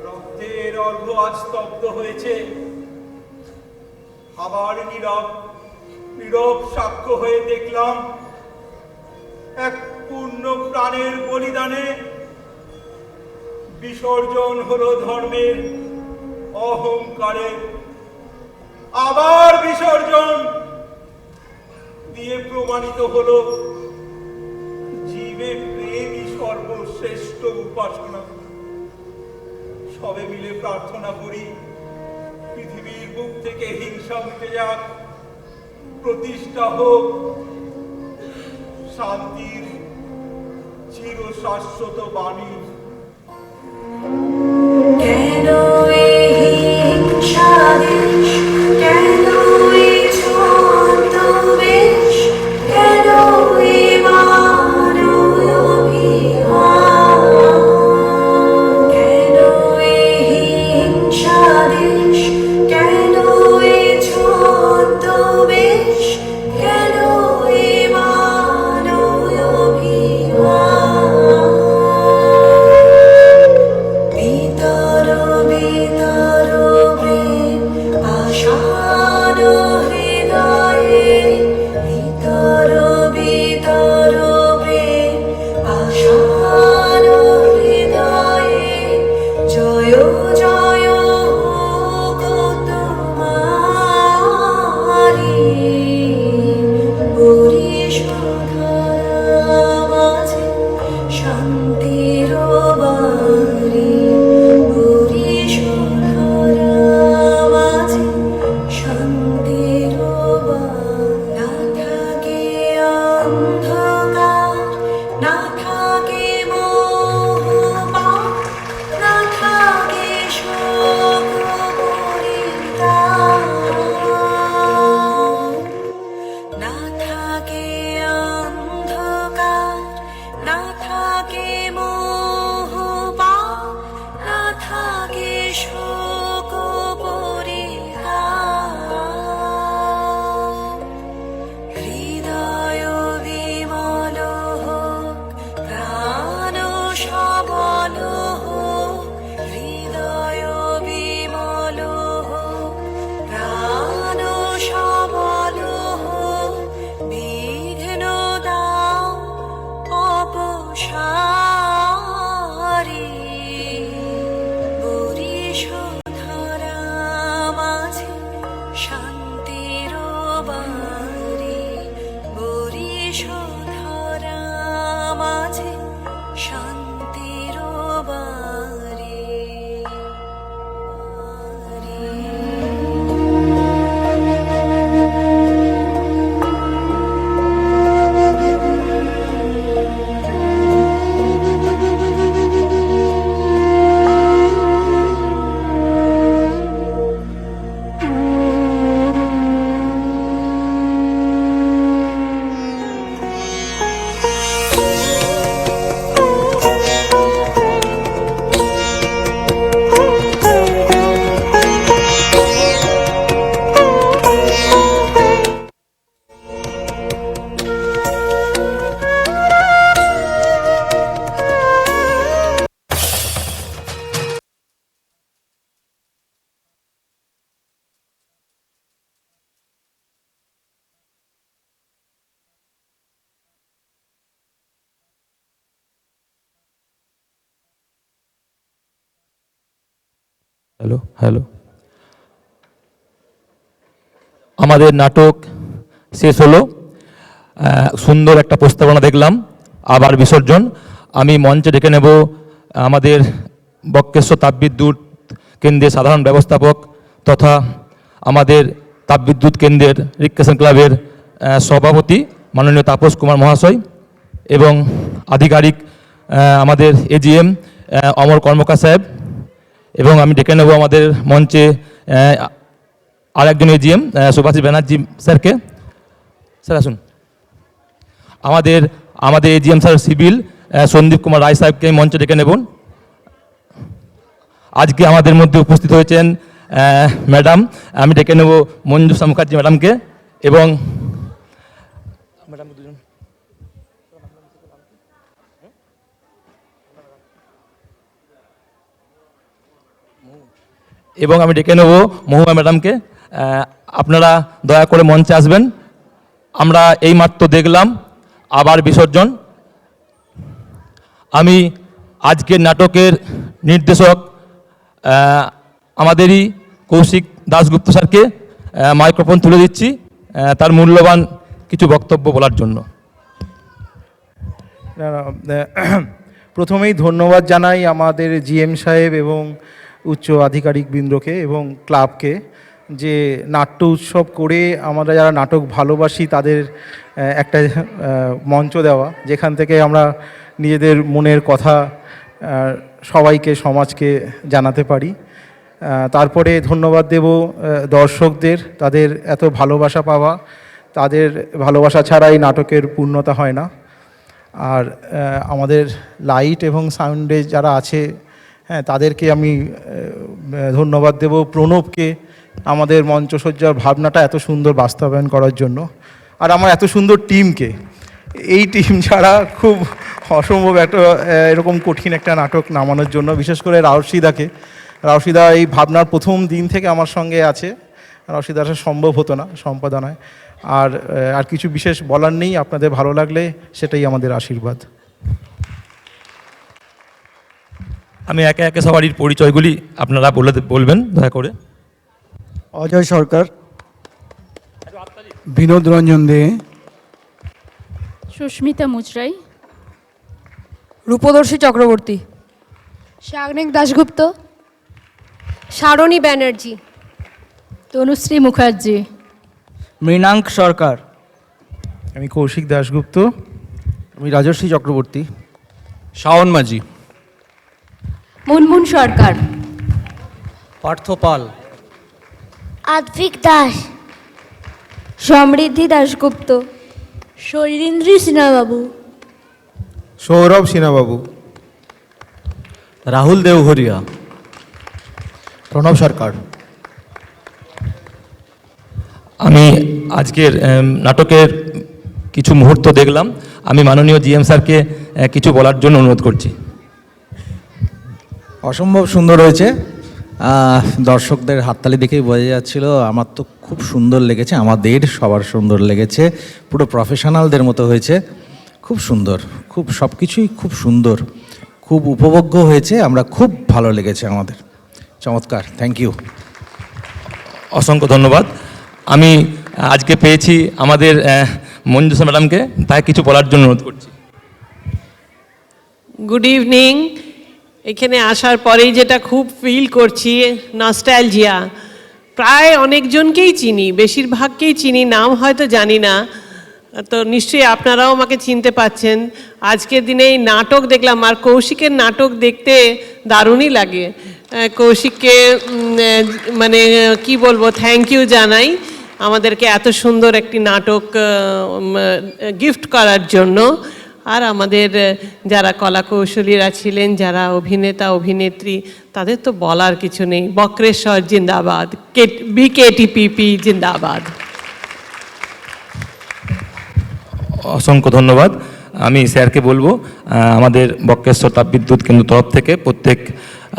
[SPEAKER 7] রক্তের অর্ঘ আজ স্তব্ধ হয়েছে, আবার নীরব নীরব সাক্ষ্য হয়ে দেখলাম এক পূর্ণ প্রাণের বলিদানে বিসর্জন হলো ধর্মের, অহংকারে আবার বিসর্জন দিয়ে প্রমাণিত হলো জীবে প্রেমই সর্বশ্রেষ্ঠ উপাসনা। সবে মিলে প্রার্থনা করি পৃথিবীর বুক থেকে হিংসা মিটে যাক, প্রতিষ্ঠা হোক শান্তির
[SPEAKER 9] চির শাশ্বত বাণী।
[SPEAKER 8] কেন এই হিংসা দেশ, কেন এই ছদ্মবেশ, কেন এই মানব অভিমান? কেন এই হিংসা দেশ, কেন এই ছদ্মবেশ, কেন এই মানব অভিমান? ভিতর ভিতর প্রেম আশার হৃদয়ে, ভিতর ভিতর প্রেম আশার হৃদয়ে, জয় জয় হোক তোমারি, পরিশোধরা মাঝে শান্তির বাণী, পরিশোধরা মাঝে শান্তির বাণী। না থাকে অন্ধকার, না থাকে মোহপাপ, না থাকে শোক পরিতাপ, না থাকে অন্ধকার, না থাকে মোহপাপ, না থাকে শোক পরিতাপ। হৃদয় বিমল হোক, প্রাণ সবল হোক, হৃদয় বিমল হোক, প্রাণ সবল হোক, বিঘ্ন দাও অপসারি, পরিশোধরা মাঝে শান্তির বাণী, পরিশোধরা মাঝে শান্তির বাণী।
[SPEAKER 13] হ্যালো হ্যালো আমাদের নাটক শেষ হলো। সুন্দর একটা প্রস্তাবনা দেখলাম, আবার বিসর্জন। আমি মঞ্চে ডেকে নেব আমাদের বক্রেশ্বর তাপবিদ্যুৎ কেন্দ্রের সাধারণ ব্যবস্থাপক তথা আমাদের তাপবিদ্যুৎ কেন্দ্রের রিক্রেশন ক্লাবের সভাপতি মাননীয় তাপস কুমার মহাশয় এবং আধিকারিক আমাদের এজিএম অমর কর্মকার সাহেব, এবং আমি ডেকে নেব আমাদের মঞ্চে আরেকজন এজিএম সুভাষিস ব্যানার্জি স্যারকে। স্যার আসুন। আমাদের AGM sir civil Sandeep Kumar Roy সাহেবকে মঞ্চে ডেকে নেব। আজকে আমাদের মধ্যে উপস্থিত হয়েছেন ম্যাডাম, আমি ডেকে নেব মঞ্জুষা মুখার্জি ম্যাডামকে এবং আমি ডেকে নেব মহুয়া ম্যাডামকে। আপনারা দয়া করে মঞ্চে আসবেন। আমরা এইমাত্র দেখলাম আবার বিসর্জন। আমি আজকের নাটকের নির্দেশক আমাদেরই কৌশিক দাশগুপ্ত স্যারকে মাইক্রোফোন তুলে দিচ্ছি তার মূল্যবান কিছু বক্তব্য বলার জন্য।
[SPEAKER 9] প্রথমেই ধন্যবাদ জানাই আমাদের জিএম সাহেব এবং উচ্চ আধিকারিক বৃন্দকে এবং ক্লাবকে যে নাট্য উৎসব করে আমরা যারা নাটক ভালোবাসি তাদের একটা মঞ্চ দেওয়া, যেখান থেকে আমরা নিজেদের মনের কথা সবাইকে, সমাজকে জানাতে পারি। তারপরে ধন্যবাদ দেব দর্শকদের, তাদের এত ভালোবাসা পাওয়া, তাদের ভালোবাসা ছাড়া এই নাটকের পূর্ণতা হয় না। আর আমাদের লাইট এবং সাউন্ডে যারা আছে, হ্যাঁ, তাদেরকে আমি ধন্যবাদ দেব। প্রণবকে আমাদের মঞ্চসজ্জার ভাবনাটা এত সুন্দর বাস্তবায়ন করার জন্য, আর আমার এত সুন্দর টিমকে। এই টিম ছাড়া খুব অসম্ভব একটা এরকম কঠিন একটা নাটক নামানোর জন্য, বিশেষ করে রাউশিদা এই ভাবনার প্রথম দিন থেকে আমার সঙ্গে আছে। রাউশিদা আসা সম্ভব হতো না সম্পাদনায়। আর কিছু বিশেষ বলার নেই, আপনাদের ভালো লাগলে সেটাই আমাদের আশীর্বাদ।
[SPEAKER 13] আমি একে একে সবারই পরিচয়গুলি আপনারা বলবেন দয়া করে।
[SPEAKER 14] অজয় সরকার, বিনোদ রঞ্জন দে,
[SPEAKER 8] সুস্মিতা মুচরাই,
[SPEAKER 15] রূপদর্শী চক্রবর্তী,
[SPEAKER 8] সাগ্নিক দাশগুপ্ত,
[SPEAKER 15] সারণী ব্যানার্জি,
[SPEAKER 8] তনুশ্রী মুখার্জি,
[SPEAKER 12] মৃণাঙ্ক সরকার,
[SPEAKER 9] আমি কৌশিক দাশগুপ্ত,
[SPEAKER 12] আমি রাজর্ষি চক্রবর্তী,
[SPEAKER 5] শাওন মাঝি,
[SPEAKER 8] মুনমুন সরকার,
[SPEAKER 12] পার্থ পাল,
[SPEAKER 15] আদ্ভিক দাস, সমৃদ্ধি দাশগুপ্ত, শৈলেন্দ্রী সিনহাবাবু,
[SPEAKER 9] সৌরভ সিনহাবাবু,
[SPEAKER 12] রাহুল দেওঘরিয়া, প্রণব সরকার।
[SPEAKER 13] আমি আজকের নাটকের কিছু মুহূর্ত দেখলাম। আমি মাননীয় জিএম স্যারকে কিছু বলার জন্য অনুরোধ করছি।
[SPEAKER 16] অসম্ভব সুন্দর হয়েছে। দর্শকদের হাততালি দেখেই বোঝা যাচ্ছিল। আমার তো খুব সুন্দর লেগেছে, আমাদের সবার সুন্দর লেগেছে, পুরো প্রফেশনালদের মতো হয়েছে। খুব সুন্দর, খুব সব কিছুই খুব সুন্দর, খুব উপভোগ্য হয়েছে। আমরা খুব ভালো লেগেছে আমাদের, চমৎকার। থ্যাংক ইউ,
[SPEAKER 13] অসংখ্য ধন্যবাদ। আমি আজকে পেয়েছি আমাদের মঞ্জুষা ম্যাডামকে, তাই কিছু বলার জন্য অনুরোধ করছি।
[SPEAKER 17] Good evening. এখানে আসার পরেই যেটা খুব ফিল করছি, নস্টালজিয়া। প্রায় অনেকজনকেই চিনি, বেশিরভাগকেই চিনি, নাম হয়তো জানি না। তো নিশ্চয়ই আপনারাও আমাকে চিনতে পাচ্ছেন। আজকের দিনে এই নাটক দেখলাম, আর কৌশিকের নাটক দেখতে দারুণই লাগে। কৌশিককে মানে কি বলবো, থ্যাংক ইউ জানাই আমাদেরকে এত সুন্দর একটি নাটক গিফট করার জন্য। আর আমাদের যারা কলাকৌশলীরা ছিলেন, যারা অভিনেতা অভিনেত্রী, তাদের তো বলার কিছু নেই। বক্রেশ্বর জিন্দাবাদ, বিকেটিপিপি জিন্দাবাদ।
[SPEAKER 13] অসংখ্য ধন্যবাদ। আমি স্যারকে বলবো আমাদের বক্রেশ্বর তাপবিদ্যুৎ কেন্দ্র তরফ থেকে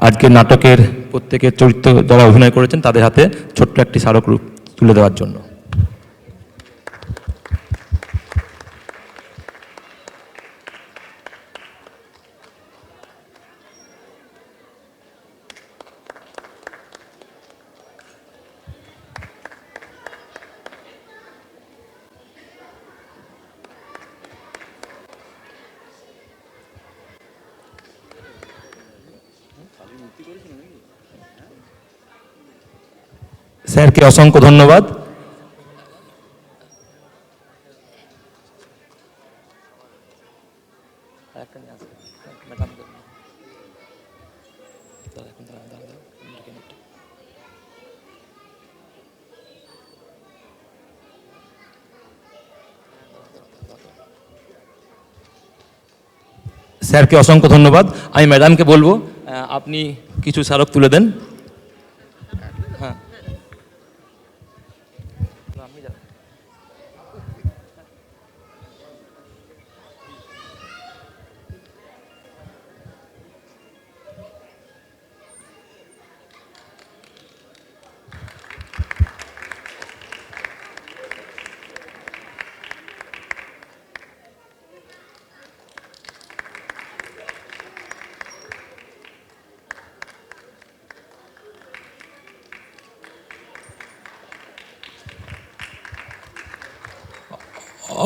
[SPEAKER 13] আজকের নাটকের প্রত্যেকের চরিত্র যারা অভিনয় করেছেন তাদের হাতে ছোট্ট একটি স্মারকরূপ তুলে দেওয়ার জন্য। স্যারকে অসংখ্য ধন্যবাদ। স্যারকে অসংখ্য ধন্যবাদ। আমি ম্যাডামকে বলবো আপনি কিছু স্মারক তুলে দেন। হ্যাঁ,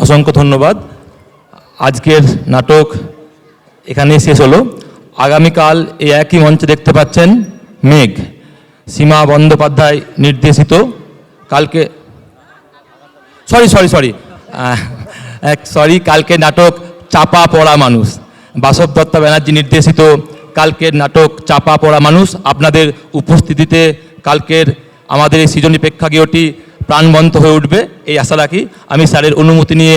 [SPEAKER 13] অসংখ্য ধন্যবাদ। আজকের নাটক এখানেই শেষ হলো। আগামীকাল এই একই মঞ্চে দেখতে পাচ্ছেন মেঘ, সীমা বন্দ্যোপাধ্যায় নির্দেশিত। কালকে কালকে নাটক চাপা পড়া মানুষ। বাসব দত্তা ব্যানার্জি নির্দেশিত কালকের নাটক চাপা পড়া মানুষ আপনাদের উপস্থিতিতে কালকের আমাদের এই সৃজনী প্রেক্ষাগৃহটি প্রাণবন্ত হয়ে উঠবে এই আশা রাখি। আমি স্যারের অনুমতি নিয়ে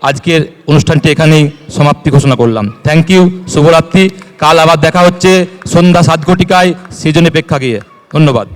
[SPEAKER 13] আজকের অনুষ্ঠানটি এখানেই সমাপ্তি ঘোষণা করলাম। থ্যাংক ইউ, শুভরাত্রি। কাল আবার দেখা হচ্ছে সন্ধ্যা 7 ঘটিকায় সৃজনী প্রেক্ষাগৃহে। ধন্যবাদ।